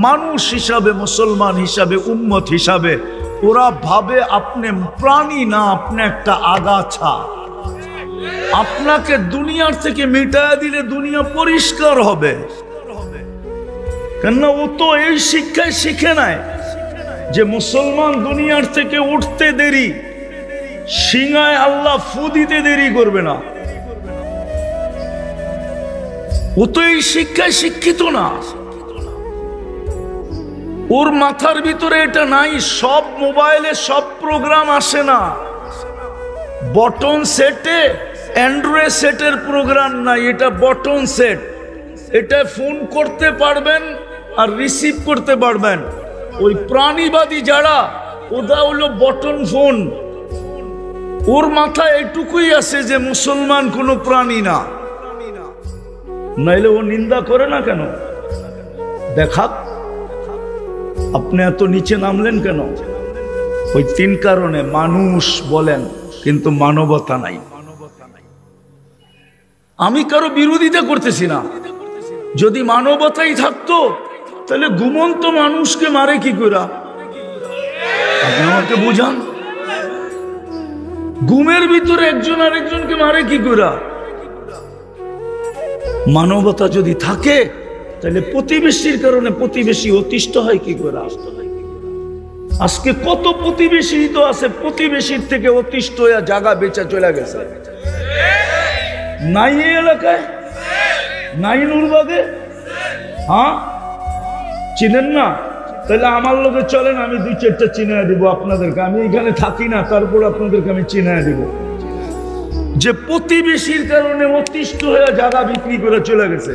মানুষ হিসাবে, মুসলমান হিসাবে, উম্মত হিসাবে ওরা ভাবে আপনি প্রাণী না, আপনি একটা আগাছা। আপনাকে দুনিয়ার থেকে মিটায়া দিলে দুনিয়া পরিষ্কার হবে, কেননা ও তো এই শিক্ষায় শিখে নাই যে মুসলমান দুনিয়ার থেকে উঠতে দেরি, সিংহায় আল্লাহ ফু দিতে দেরি করবে না। ও তো এই শিক্ষায় শিক্ষিত না, ওর মাথার ভিতরে এটা নাই। সব মোবাইলে সব প্রোগ্রাম আসে না, বটন সেটে অ্যান্ড্রয়েড সেটের প্রোগ্রাম নাই, এটা বটন সেট। এটা ফোন করতে পারবেন আর রিসিভ করতে পারবেন। ওই প্রাণীবাদী যারা, ওটা হলো বটন ফোন। ওর মাথায় এটুকুই আছে যে মুসলমান কোনো প্রাণী না, নাইলে ও নিন্দা করে না কেন? দেখাক আপনি এত নিচে নামলেন কেন? ওই তিন কারণে। মানুষ বলেন কিন্তু মানবতা নাই। আমি কারো বিরোধিতা করতেছি না, যদি মানবতাই থাকতো তাহলে ঘুমন্ত মানুষকে মারে কি করে? আপনি আমাকে বুঝান, ঘুমের ভিতরে একজন আরেকজনকে মারে কি করে? মানবতা যদি থাকে তাহলে প্রতিবেশীর কারণে প্রতিবেশী অতিষ্ঠ হয় কি করে? আজকে কত প্রতিবেশী তো আছে, প্রতিবেশীর থেকে অতিষ্ঠ হয়ে জায়গা বেচা চলে গেছে। নাই এই এলাকায়, নাই নুরবাগে, হ্যাঁ চিনেন না? তাহলে আমার লোকে চলেন, আমি দুই চারটা চিনায় দিব আপনাদেরকে। আমি এখানে থাকি না, তারপর আপনাদেরকে আমি চিনায় দিব যে প্রতিবেশীর কারণে অতিষ্ঠ হয়ে জায়গা বিক্রি করে চলে গেছে।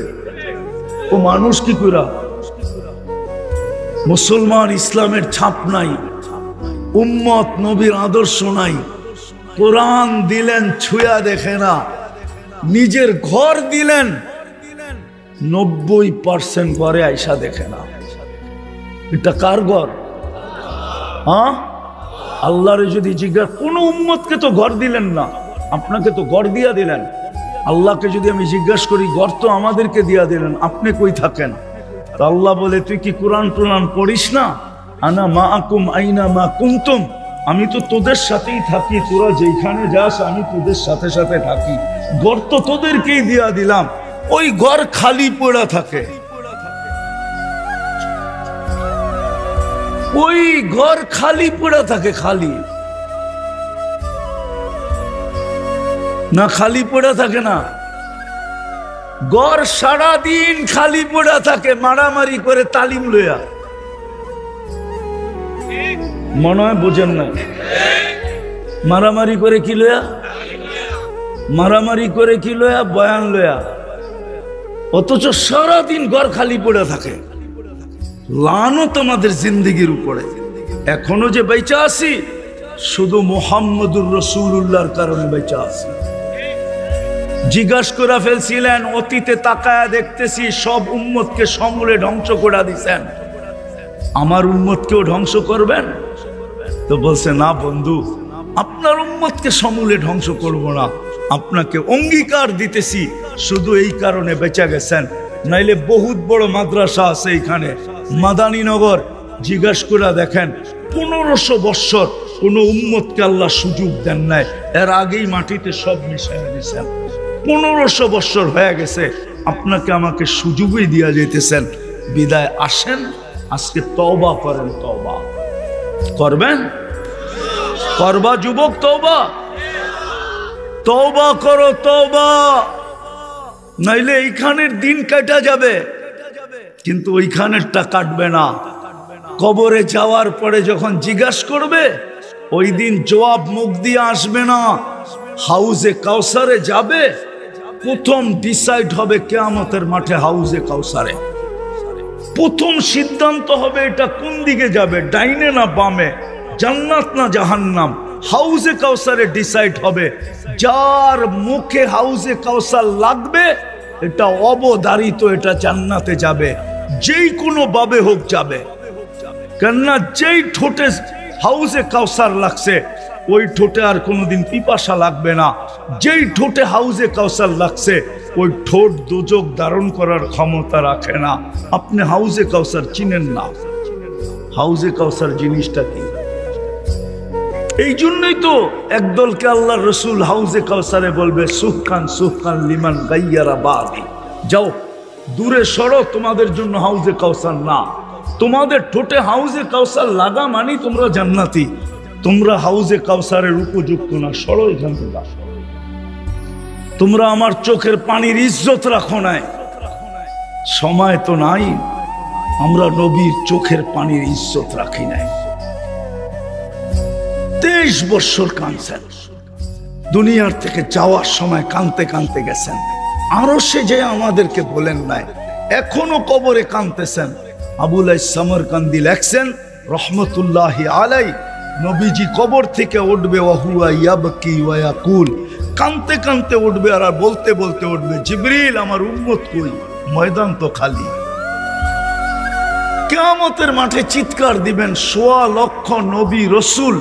ও মানুষ কি করে? মুসলমান ইসলামের ছাপ নাই, উম্মত নবীর আদর্শ নাই, কোরআন দিলেন ছুঁয়া দেখে না, নিজের ঘর দিলেন 90% ঘরে আইসা দেখে না। এটা কার ঘর? হ্যাঁ, আল্লাহরে যদি জিজ্ঞাসা, কোন উম্মতকে তো ঘর দিলেন না, আপনাকে তো ঘর দিয়া দিলেন। আল্লাহকে যদি আমি জিজ্ঞাসা করি, ঘর তো আমাদেরকে দিয়া দিলেন, আপনি কই থাকেন? তো আল্লাহ বলে, তুই কি কোরআন টোরআন পড়িস না? আনা মাআকুম আইনা মা কুনতুম, আমি তো তোদের সাথেই থাকি, তোরা যেখানে যাস আমি তোদের সাথে সাথে থাকি। ঘর তো তোদেরকেই দিয়া দিলাম, ওই ঘর খালি পড়া থাকে, ওই ঘর খালি পড়া থাকে। খালি না, খালি পড়া থাকে না, ঘর সারাদিন খালি পড়া থাকে, মারামারি করে তালিম লইয়া। মনে হয় বোঝেন না? মারামারি করে কি লইয়া? মারামারি করে কি লইয়া? বয়ান লইয়া। অথচ সারাদিন ঘর খালি পড়ে থাকে। লানত আমাদের জিন্দেগির উপরে। এখনো যে বেঁচে আছি শুধু মুহাম্মদুর রাসূলুল্লাহর কারণে বেঁচে আছি। জিজ্ঞাসা করে ফেলছিলেন, অতীতে তাকায়া দেখতেছি সব উম্মতকে সমূলে ধ্বংস করে দিছেন, আমার উম্মতকেও ধ্বংস করবেন? তো বলছে, না বন্ধু, আপনার উম্মতকে সমূলে ধ্বংস করব না, আপনাকে অঙ্গীকার দিতেছি, শুধু এই কারণে বেঁচে গেছেন, নাইলে বহুত বড় মাদ্রাসা আছে এখানে মাদানীনগর। জিজ্ঞাসা করে দেখেন 1500 বৎসর কোন উম্মতকে আল্লাহ সুযোগ দেন নাই, এর আগেই মাটিতে সব মিশিয়ে দিয়েছেন। 1500 বৎসর হয়ে গেছে, আপনাকে আমাকে সুযোগই দিয়া যেতেছেন। বিদায় আসেন, আজকে তওবা করেন। তওবা করবেন? করবা যুবক? তওবা তওবা করো, তওবা, নাইলে এইখানের দিন কাটা যাবে। কিন্তু ওইখানেরটা কাটবে না। কবরে যাওয়ার পরে যখন জিজ্ঞাসা করবে, ওই দিন জবাব মুখ দিয়ে আসবে না। হাউজে কাউসারে যাবে, প্রথম ডিসাইড হবে কিয়ামতের মাঠে হাউজে কাউসারে। প্রথম সিদ্ধান্ত হবে এটা কোন দিকে যাবে, ডাইনে না বামে, জান্নাত না জাহান্নাম। হাউজে কাউসারে ডিসাইড হবে। যার মুখে হাউজে কাউসার লাগবে এটা অবধারিত, এটা জান্নাতে যাবে, যেই কোনো ভাবে হোক যাবে। কেননা যেই ঠোঁটে হাউজে কাউসার লাগছে ওই ঠোঁটে আর কোনোদিন পিপাসা লাগবে না। যেই ঠোঁটে হাউজে কাউসার লাগছে ওই ঠোঁট দোজক ধারণ করার ক্ষমতা রাখে না। আপনি হাউজে কাউসার চিনেন না। হাউজে কাউসার জিনিসটা কি? এই জন্যই তো একদলকে আল্লাহ রসুল হাউজে কাউসারে বলবে সুখান সুখান লিমান গাইয়ারা বাদি, যাও দূরে সরো, তোমাদের জন্য হাউজে কাউসার না। তোমাদের ঠোঁটে হাউজে কাউসার লাগা মানি তোমরা জান্নাতি, তোমরা হাউজে কাউসারের উপযুক্ত না, সরো এখান থেকে। তোমরা আমার চোখের পানির ইজ্জত রাখো নাই। সময় তো নাই, আমরা নবীর চোখের পানির ইজ্জত রাখি নাই। 23 বছর কাঁদছেন, দুনিয়ার থেকে যাওয়ার সময় কাঁদতে কাঁদতে গেছেন। আরো সে যে আমাদেরকে বলেন নাই, এখনো কবরে কাঁদতেছেন। আবুল সামরকান্দি লেখছেন রহমতুল্লাহি আলাই, নবীজি কবর থেকে উঠবে ওয়াহুয়া ইয়াবকি ওয়া ইয়াকুল, কাঁদতে কাঁদতে উঠবে আর বলতে বলতে উঠবে, জিবরিল আমার উম্মত কই, ময়দান তো খালি। কিয়ামতের মাঠে চিৎকার দিবেন 1.25 লক্ষ নবী রসুল,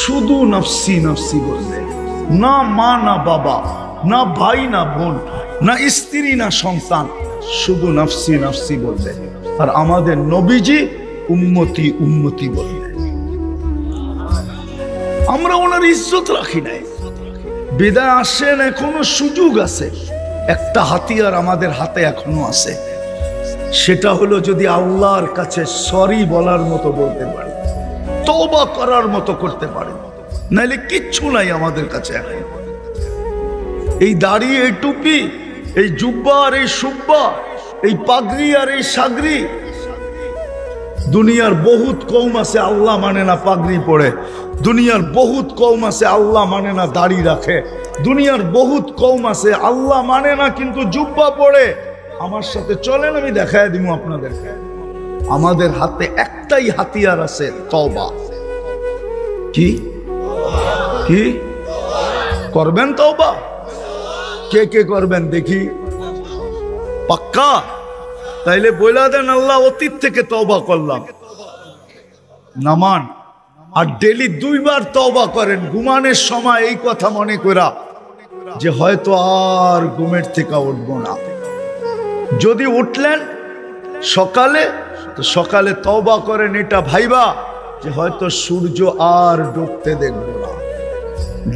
শুধু নফসি নফসি বলবে। না মা না বাবা, না ভাই না বোন, না স্ত্রী না সন্তান, শুধু নফসি নফসি বলবে। আর আমাদের নবীজি উম্মতি উম্মতি বলবে। আমরা ওনার ইজ্জত রাখি নাই। বিদায় আসেন, এখনো সুযোগ আছে। একটা হাতিয়ার আমাদের হাতে এখনো আছে, সেটা হলো যদি আল্লাহর কাছে সরি বলার মতো বলতে পারি, তওবা করার মতো করতে পারি, নাইলে কিচ্ছু নাই আমাদের কাছে এখন। এই দাড়ি, এই টুপি, এই জুব্বা আর এই সুব্বা, এই পাগড়ি আর এই সাগরি, দুনিয়ার বহুত কওম আছে আল্লাহ মানে না পাগড়ি পড়ে, দুনিয়ার বহুত কওম আছে আল্লাহ মানে না দাড়ি রাখে, দুনিয়ার বহুত কওম আছে আল্লাহ মানে না কিন্তু জুব্বা পড়ে। আমার সাথে চলেন, আমি দেখায় দিব আপনাদেরকে। আমাদের হাতে একটাই হাতিয়ার আছে, তওবা। কি কি করবেন তওবা? কে কে করবেন দেখি? পাক্কা? তাইলে বইলা দেন, আল্লাহ অতীত থেকে তওবা করলাম। নামান আর ডেলি 2 বার তওবা করেন ঘুমানোর সময়, এই কথা মনে করা যে হয়তো আর ঘুমের থেকে উঠবো না। যদি উঠলেন সকালে, তো সকালে তওবা করেন এটা ভাইবা যে হয়তো সূর্য আর ডুবতে দেখবো না।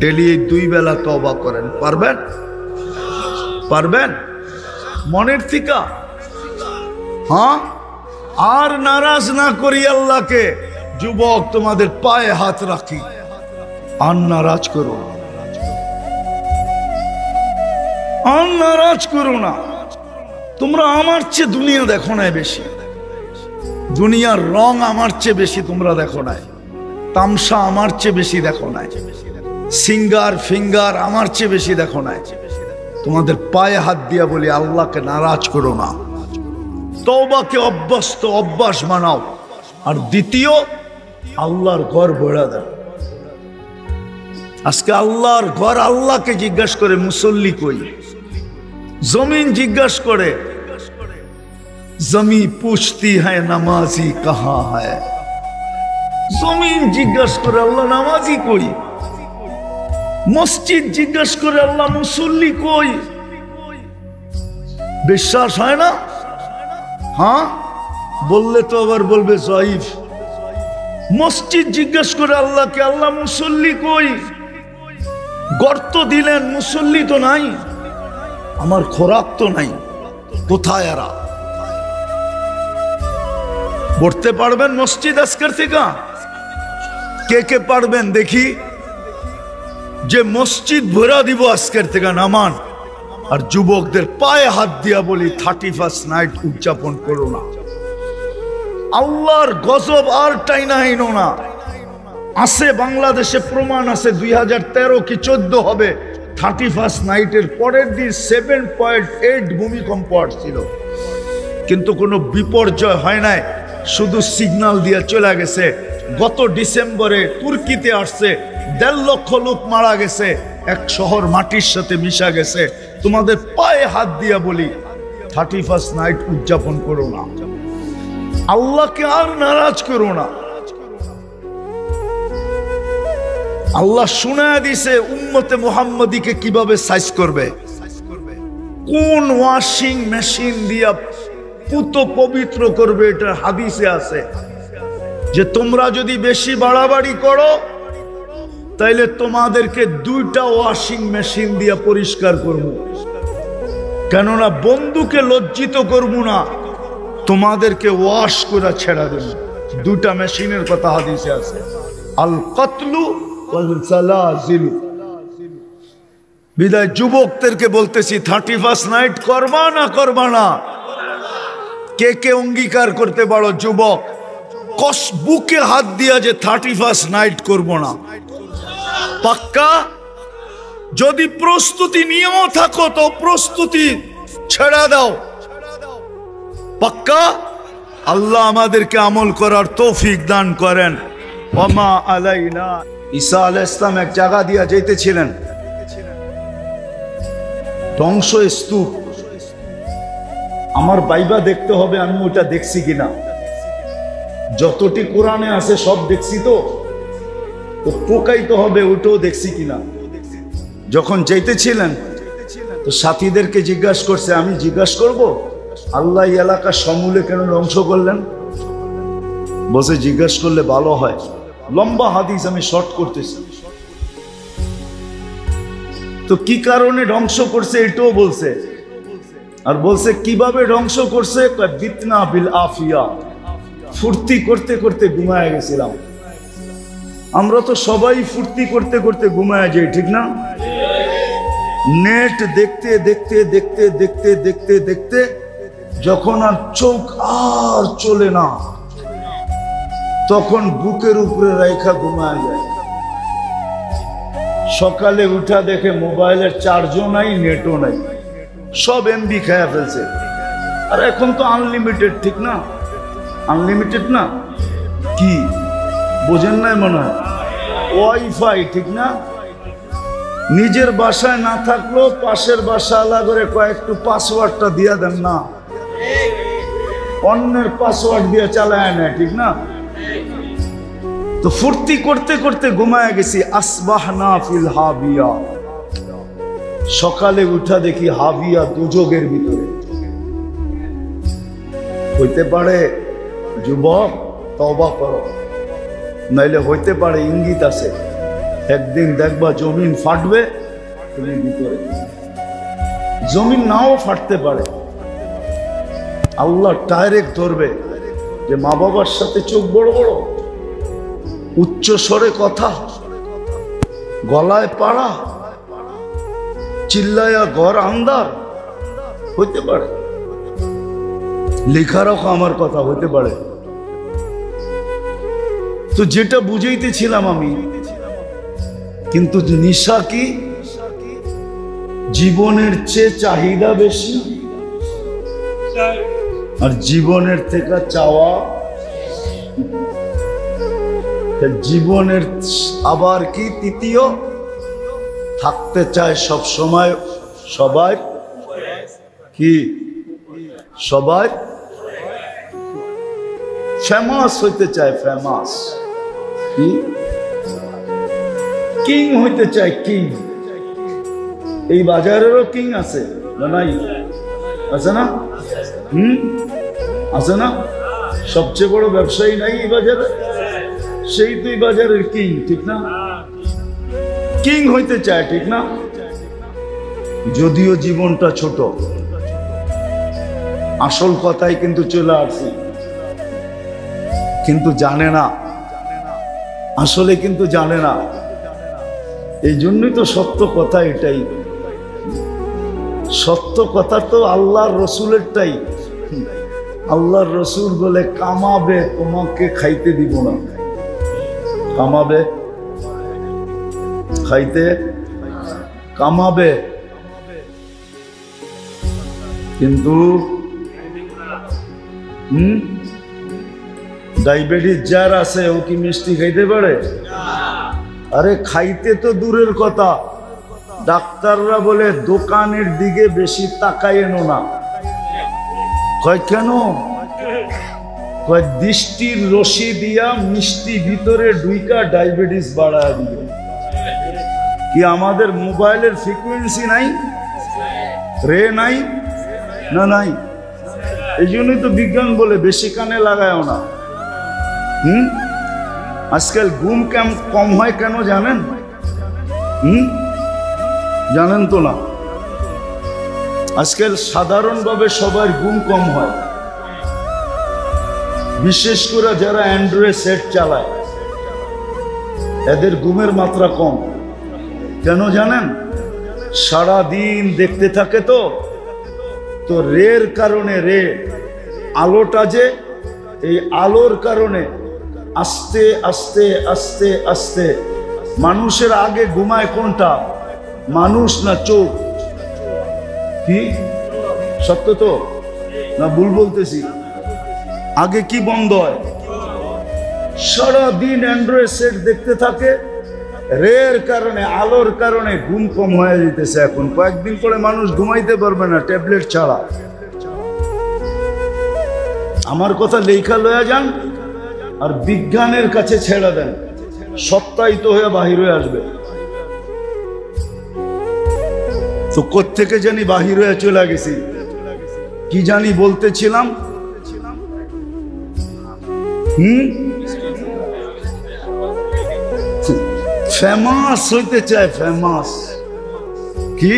ডেলি 2 বেলা তওবা করেন। পারবেন? পারবেন মনের থেকে? হ্যাঁ, আর নারাজ না করি আল্লাহকে। যুবক, তোমাদের পায়ে হাত রাখি, আর নারাজ করো না, আর নারাজ করো না। তোমরা আমার চেয়ে দুনিয়া দেখো নাই বেশি, দুনিয়ার রং আমার চেয়ে বেশি তোমরা দেখো নাই, তামসা আমার চেয়ে বেশি দেখো নাই, সিঙ্গার ফিঙ্গার আমার চেয়ে বেশি দেখো নাই। তোমাদের পায়ে হাত দিয়া বলি, আল্লাহকে নারাজ করো না। তওবাকে অভ্যাস বানাও। আর দ্বিতীয়, আল্লাহর ঘর বড়া দেন। আজকে আল্লাহর ঘর, আল্লাহকে জিজ্ঞাসা করে মুসল্লি কই, জমিন জিজ্ঞাসা করে, জমি পুছতি হ্যায় নামাজি কাহা হ্যায়। জমিন জিজ্ঞাসা করে আল্লাহ নামাজি কই, মসজিদ জিজ্ঞাসা করে আল্লাহ মুসল্লি কই। বিশ্বাস হয় না? হ্যাঁ, বললে তো আবার বলবে জয়ীফ। মসজিদ জিজ্ঞাসা করে আল্লাহকে, আল্লাহ মুসল্লি কই। গর্ত দিলেন, মুসল্লি তো নাই, আমার খোরাক তো নাই, কোথায় এরা? পড়তে পারবেন মসজিদ আজকের থেকে? কে কে পারবেন দেখি? যে মসজিদ ভরা দিব আজকের থেকে, নামান আর যুবকদের পায়ে হাত দিয়া বলি 31st নাইট উদযাপন করো না। আল্লাহর গজব আর টাইনা হইনো না। আছে বাংলাদেশে প্রমাণ আছে, 2013 কি 14 হবে, 31st নাইটের পরের দিন 7.8 ভূমিকম্প আসছিল, কিন্তু কোনো বিপর্যয় হয় নাই, শুধু সিগন্যাল দিয়ে চলে গেছে। গত ডিসেম্বরে তুর্কিতে আসছে, 1.5 লক্ষ লোক মারা গেছে, এক শহর মাটির সাথে মিশা গেছে। তোমাদের পায়ে হাত দিয়া বলি 31st নাইট উদযাপন করো না, আল্লাহকে আর নারাজ করো না। আল্লাহ শুনায়া দিছে উম্মতে মুহাম্মাদীকে কিভাবে সাইজ করবে, কোন ওয়াশিং মেশিন দিয়া পুত পবিত্র করবে। এটা হাদিসে আছে যে তোমরা যদি বেশি বাড়াবাড়ি করো তাইলে তোমাদেরকে 2টা ওয়াশিং মেশিন দিয়া পরিষ্কার করব। কেননা বন্ধুকে লজ্জিত করব না, তোমাদেরকে ওয়াশ করে ছেড়া দেব। 2টা মেশিনের কথা হাদিসে আছে, আল কতলু ওয়াল সালাজিল। বিদায় যুবকদেরকে বলতেছি 31st নাইট করবা না করবা না? কে কে অঙ্গীকার করতে পারো যুবক? কস বুকে হাত দিয়া যে 31st নাইট করব না, পাক্কা? যদি প্রস্তুতি নিয়েও থাকো তো প্রস্তুতি ছেড়ে দাও, পাক্কা? আল্লাহ আমাদেরকে আমল করার তৌফিক দান করেন। ওমা আলাইনা। ঈসা আলাইহিস সালাম এক জায়গা দিয়া যাইতেছিলেন, ধ্বংস স্তূপ। আমার বাইবা দেখতে হবে আমি ওটা দেখছি কিনা। যতটি কোরআনে আছে সব দেখছি, তো প্রকাইতে হবে ওটাও দেখছি কিনা। যখন যাইতেছিলেন তো সাথীদেরকে জিজ্ঞাসা করছে, আমি জিজ্ঞাসা করব আল্লাহ এই এলাকা সমূলে কেন ধ্বংস করলেন? বসে জিজ্ঞাসা করলে ভালো হয়। লম্বা হাদিস আমি শর্ট করতেছি। তো কি কারণে ধ্বংস করছে এটাও বলছে, আর বলছে কিভাবে ধ্বংস করছে। বিতনা বিল আফিয়া, ফুর্তি করতে করতে ঘুমায় গেছিলাম। আমরা তো সবাই ফুর্তি করতে করতে ঘুমায় যাই, ঠিক না? নেট দেখতে দেখতে দেখতে দেখতে দেখতে দেখতে যখন আর চোখ আর চলে না, তখন বুকের উপরে রেখা ঘুমায় যায়। সকালে উঠা দেখে মোবাইলের চার্জও নাই, নেটও নাই, সব এমবি খেয়ে ফেলছে। আর এখন তো আনলিমিটেড, ঠিক না? আনলিমিটেড না কি বোঝেন নাই মনে হয়? ওয়াইফাই, ঠিক না? নিজের বাসায় না থাকলেও পাশের বাসা আলাদা করে কয়েকটু পাসওয়ার্ডটা দিয়ে দেন না, অন্যের পাসওয়ার্ড দিয়ে চালায় না, ঠিক না? তো ফুর্তি করতে করতে ঘুমায় গেছি। আসবাহনা ফিল হাবিয়া, সকালে উঠা দেখি হাবিয়া, দুযোগের ভিতরে। হইতে পারে যুবক তওবা করো, নাইলে হইতে পারে ইঙ্গিত আছে, একদিন দেখবা জমিন ফাটবে, তুমি ভিতরে। জমিন নাও ফাটতে পারে, আল্লাহ ডাইরেক্ট ধরবে যে মা বাবার সাথে চোখ বড় বড়, উচ্চ স্বরে কথা, গলায় পাড়া, চিল্লায়া ঘর আন্দার, হইতে পারে। লেখা রাখো আমার কথা, হইতে পারে। তো যেটা বুঝাইতেছিলাম আমি, কিন্তু নিশা কি জীবনের চেয়ে চাহিদা বেশি, আর জীবনের থেকে চাওয়া। জীবনের আবার কি তৃতীয়, থাকতে চায় সব সময় সবাই, কি সবাই ফেমাস হইতে চায়, ফেমাস কি কিং হইতে চায়, কিং। এই বাজারেরও কিং আছে না? নাই? আছে না? আছে না? সবচেয়ে বড় ব্যবসায়ী নাই এই বাজারে? সেই তুই বাজারের কিং, ঠিক না? কিং হইতে চায়, ঠিক না? যদিও জীবনটা ছোট, আসল কথাই কিন্তু চলে আসছে, কিন্তু জানে না, আসলে কিন্তু জানে না। এই জন্যই তো সত্য কথা এটাই। সত্য কথা তো আল্লাহর রসুলেরটাই। আল্লাহর রসুল বলে কামাবে তোমাকে খাইতে দিব না, কামাবে খাইতে কামাবে, কিন্তু ডায়াবেটিস যার আছে ও কি মিষ্টি খাইতে পারে? আরে খাইতে তো দূরের কথা, ডাক্তাররা বলে দোকানের দিকে বেশি তাকাইনো না। কয় কেন? কয় দৃষ্টির রশি দিয়া মিষ্টি ভিতরে ঢুইকা ডায়াবেটিস বাড়ায় দিবে। কি আমাদের মোবাইলের ফ্রিকোয়েন্সি নাই, রে নাই না? নাই। এই জন্যই তো বিজ্ঞান বলে বেশি কানে লাগায়ও না। আজকাল ঘুম কম হয় কেন জানেন? জানেন তো না? আজকাল সাধারণভাবে সবার ঘুম কম হয়, বিশেষ করে যারা অ্যান্ড্রয়েড সেট চালায় এদের ঘুমের মাত্রা কম। কেন জানেন? সারা দিন দেখতে থাকে তো রের কারণে, রে আলোটা যে, এই আলোর কারণে আস্তে আস্তে আস্তে আস্তে মানুষের আগে ঘুমায় কোনটা? মানুষ না চোখ? কি সত্য তো না ভুল বলতেছি? আগে কি বন্ধ হয়? সারা দিন অ্যান্ড্রয়েড সেট দেখতে থাকে, রের কারণে, আলোর কারণে ঘুম কম হয়ে যেতেছে। এখন কয়েকদিন পরে মানুষ ঘুমাইতে পারবে না ট্যাবলেট ছাড়া। আমার কথা লেখা লয়া যান আর বিজ্ঞানের কাছে ছেড়ে দেন, সত্যায়িত হয়ে বাহির হয়ে আসবে। তো কোত্থেকে জানি বাহির হয়ে চলে গেছি, কি জানি বলতেছিলাম। ফেমাস হইতে চায়, ফেমাস কি,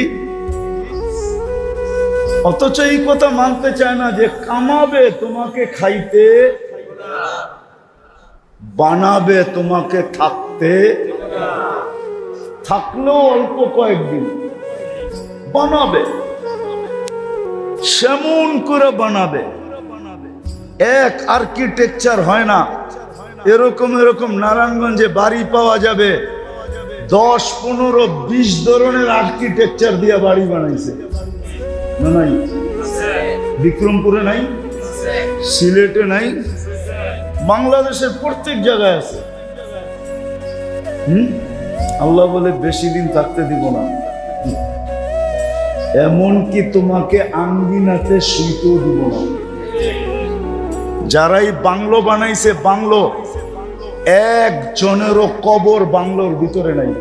অথচ এই কথা মানতে চায় না যে কামাবে তোমাকে খাইতে, বানাবে তোমাকে থাকতে, থাকলেও অল্প কয়েকদিন বানাবে, সেমন করে বানাবে। এক আর্কিটেকচার হয় না, এরকম এরকম নারায়ণগঞ্জে বাড়ি পাওয়া যাবে 10, 15, 20 ধরনের আর্কিটেকচার দিয়ে বাড়ি বানাইছে। না নাই? বিক্রমপুরে নাই, সিলেটে নাই, বাংলাদেশের প্রত্যেক জায়গায় আছে। আল্লাহ বলে বেশি দিন থাকতে দিব না, এমনকি তোমাকে আঙ্গিনাতে শুইতেও দিব না। যারাই বাংলো বানাইছে, বাংলো একজনেরও কবর বাংলোর ভিতরে নাই।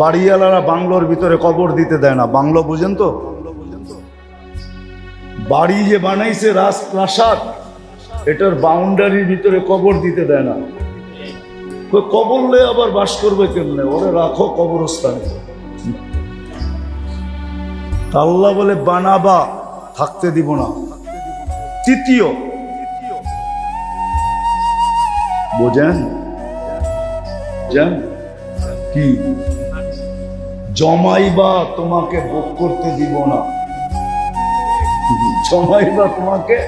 বাড়িওয়ালারা বাংলোর ভিতরে কবর দিতে দেয় না। বাংলো বুঝেন তো? বাড়ি যে বানাইছে রাজপ্রাসাদ, এটার বাউন্ডারির ভিতরে কবর দিতে দেয় না। কবর লয়ে আবার বাস করবে কেমনে? ওরে রাখো কবরস্থানে। আল্লাহ বলে বানাবা, থাকতে দিব না। তৃতীয়, বোঝেন কি? জমাইবা, তোমাকে ভোগ করতে দিব না। জমাইবা তোমাকে,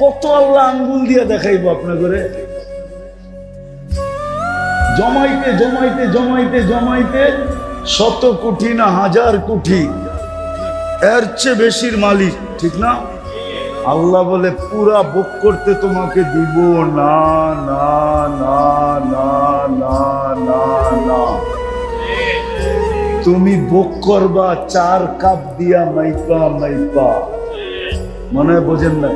কত আল্লাহ আঙ্গুল দিয়ে দেখাইবো আপনার করে। জমাইতে জমাইতে জমাইতে জমাইতে 100 কোটি না 1000 কোটি, এর চেয়ে বেশির মালিক, ঠিক না? আল্লাহ বলে পুরা ভোগ করতে তোমাকে দিব না, না না না না না না। তুমি ভোগ করবা 4 কাপ দিয়া মাইপা মাইপা। মনে হয় বোঝেন না?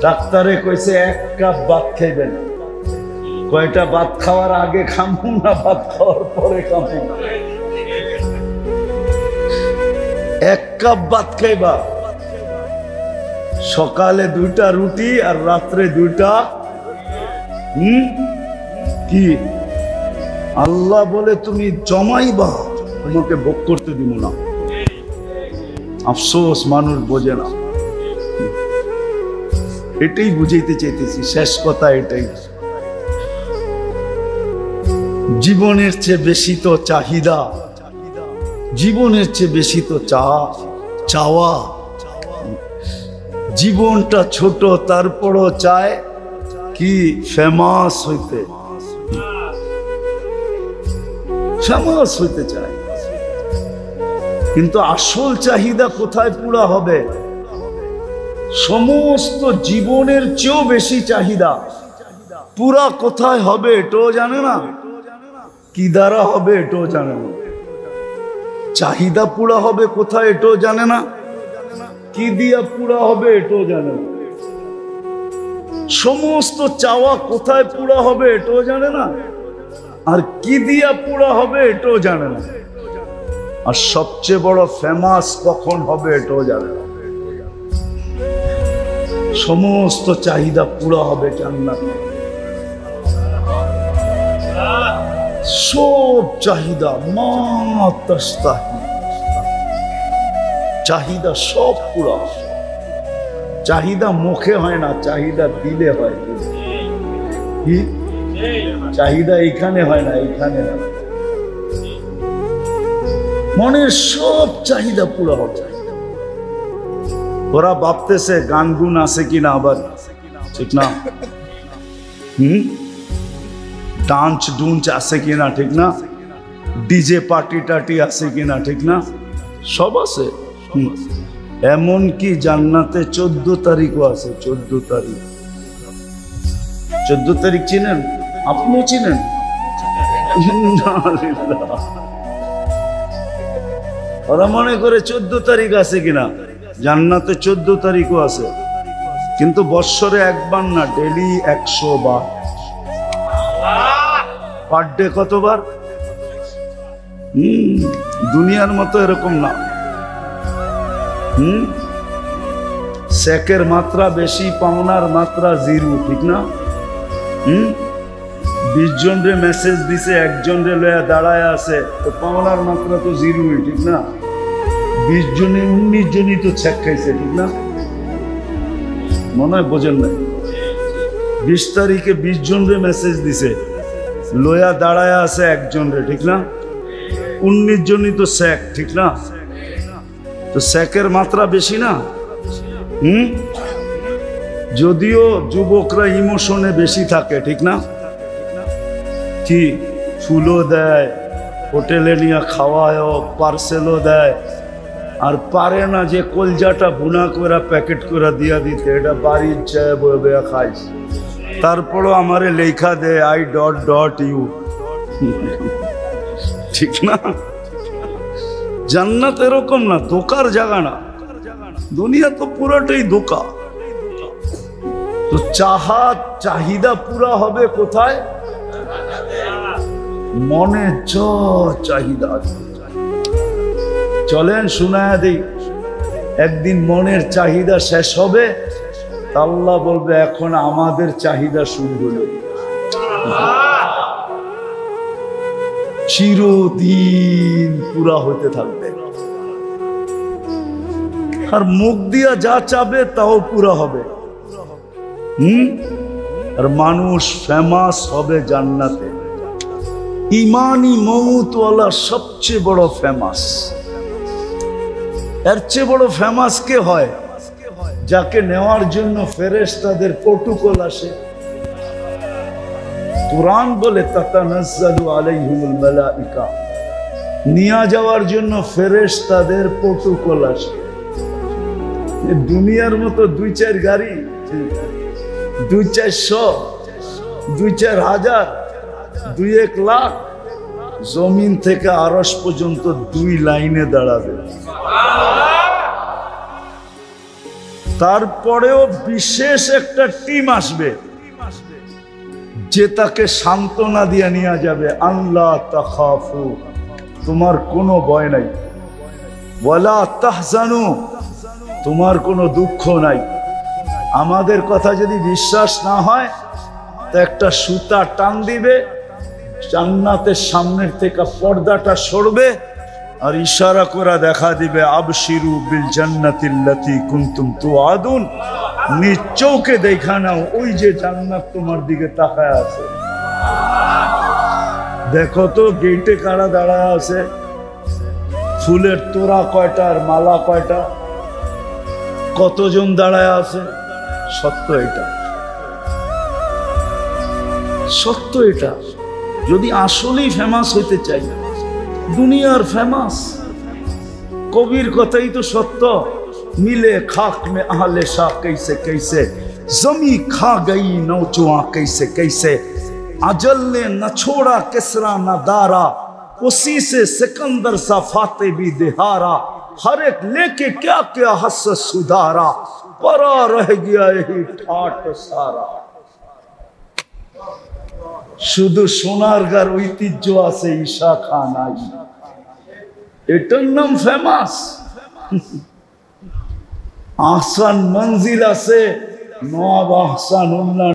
ডাক্তারে কইছে 1 কাপ ভাত খাইবেন। কয়টা ভাত খাওয়ার আগে খামু না ভাত খাওয়ার পরে খামু? 1 কাপ ভাত খাইবা, সকালে 2টা রুটি আর রাত্রে 2টা। কি আল্লাহ বলে তুমি জমাইবা, তোমাকে ভোগ করতে দিব না। আফসোস মানুষ বোঝে না। এটাই বুঝাইতে চাইতেছি, শেষ কথা এটাই। জীবনের চেয়ে বেশি তো চাহিদা, জীবনের চেয়ে বেশি তো চাওয়া। জীবনটা ছোট, তারপরও চায় কি ফেমাস হইতে, ফেমাস হইতে চায়। কিন্তু আসল চাহিদা কোথায় পুরা হবে? সমস্ত জীবনের চেয়েও বেশি চাহিদা পুরা কোথায় হবে এটাও জানে না, কি দ্বারা হবে এটাও জানে না। চাহিদা পুরা হবে কোথায় এটাও জানে না, কি দিয়া পুরা হবে এটাও জানে না। সমস্ত চাওয়া কোথায় পুরা হবে এটাও জানে না, আর কি দিয়া পুরা হবে এটাও জানে না। আর সবচেয়ে বড় ফেমাস কখন হবে এটাও জানে না। সমস্ত চাহিদা পুরা হবে জান্নাতে। সব চাহিদা চাহিদা সব পুরা। চাহিদা মুখে হয় না, চাহিদা দিলে হয়। কি চাহিদা এখানে হয় না, এখানে হয়। মনের সব চাহিদা পুরা হবে। ওরা ভাবতেছে গান গুন আছে কিনা, আবার ঠিক না, ডান্স ডুন্স আছে কিনা ঠিক না, ডিজে পার্টি টাটি আছে কিনা ঠিক না, সব আছে। এমনকি জান্নাতে 14 তারিখও আছে। 14 তারিখ, 14 তারিখ চিনেন? আপনিও চিনেন? ওরা মনে করে 14 তারিখ আছে কিনা। জান্নাতে 14 তারিখও আছে, কিন্তু বৎসরে একবার না, ডেলি 100 বার। পার ডে কতবার? দুনিয়ার মতো এরকম না। সেকের মাত্রা বেশি, পাওনার মাত্রা 0, ঠিক না? 20 জন রে মেসেজ দিছে, একজন রে লয়া দাঁড়ায় আছে, তো পাওনার মাত্রা তো 0, ঠিক না? 20 জনে 19 জনই তো চেক খাইছে, ঠিক না? মনে হয় বোঝেন না। 20 তারিখে 20 জন রে মেসেজ দিছে, লয়া দাঁড়ায় আছে একজন রে, ঠিক না? 19 জনই তো চেক, ঠিক না? তো চেকের মাত্রা বেশি না? যদিও যুবকরা ইমোশনে বেশি থাকে, ঠিক না? কি ফুলও দেয়, হোটেলে নিয়ে খাওয়ায়, পার্সেলও দেয়, আর পারে না যে কলজাটা ভুনা করে প্যাকেট করে দিয়া দিতে, এটা বাড়ির চায় বয়ে খাইস। তারপরও আমারে লেখা দেয় I.U, ঠিক না? জান্নাত এরকম না, ধোকার জায়গা না। দুনিয়া তো পুরোটাই ধোকা। তো চাহিদা পুরা হবে কোথায়? মনে চাহিদা। চলেন শোনায়া দিই, একদিন মনের চাহিদা শেষ হবে, আল্লাহ বলবে এখন আমাদের চাহিদা শুরু হলো। চিরদিন পুরা হইতে থাকবে, আর মুখ দিয়া যা চাবে তাও পুরা হবে। আর মানুষ ফেমাস হবে জান্নাতে। ইমানি মৌতওয়ালা সবচেয়ে বড় ফেমাস। এর চেয়ে বড় ফেমাস কে হয়? যাকে নেওয়ার জন্য ফেরেশতাদের প্রটোকল আসে। কুরআন বলে তাতানাজ্জালু আলাইহিমুল মালাইকা, নিয়ে যাওয়ার জন্য ফেরেশতাদের প্রটোকল আসে। দুনিয়ার মতো 2-4 গাড়ি, 2-400, 2-4 হাজার, 2-1 লাখ, জমিন থেকে আরশ পর্যন্ত 2 লাইনে দাঁড়াবে। তারপরেও বিশেষ একটা টিম আসবে যে তাকে সান্ত্বনা দিয়ে নিয়ে যাবে। আল্লাহ তাখাফু, তোমার কোনো ভয় নাই, ওয়ালা তাহজানু, তোমার কোনো দুঃখ নাই। আমাদের কথা যদি বিশ্বাস না হয় তো একটা সুতা টান দিবে, জান্নাতের সামনের থেকে পর্দাটা সরবে, আর ইশারা করে দেখা দিবে আবশিরু বিল জান্নাতিল্লাতী কুনতুম তুআদুন, নিজ চোখে দেখা নাও ওই যে জান্নাত তোমার দিকে তাকায় আছে। দেখো তো গেটে কারা দাঁড়ায় আছে, ফুলের তোড়া কয়টা আর মালা কয়টা, কতজন দাঁড়ায় আছে? সত্য এটা, সত্য এটা। যদি আসলেই ফেমাস হইতে চাই, দুনিয়ার ফেমাস, কবির কথাই তো সত্য। मिले खाक में आहले शाह कैसे कैसे, जमी खा गई नौजुआ कैसे कैसे, अजल ने न छोड़ा किसरा न दारा, उसी से सिकंदर सा फाते भी दिहारा, हर एक लेके क्या क्या हस सुधारा, परा रह गया यही ठाट सारा। শুধু সোনারগাঁর ঐতিহ্য আছে, ঈশা খান আই, এটার নাম ফেমাস। আহসান মঞ্জিল আছে, নওয়াব আহসান উল্লাহ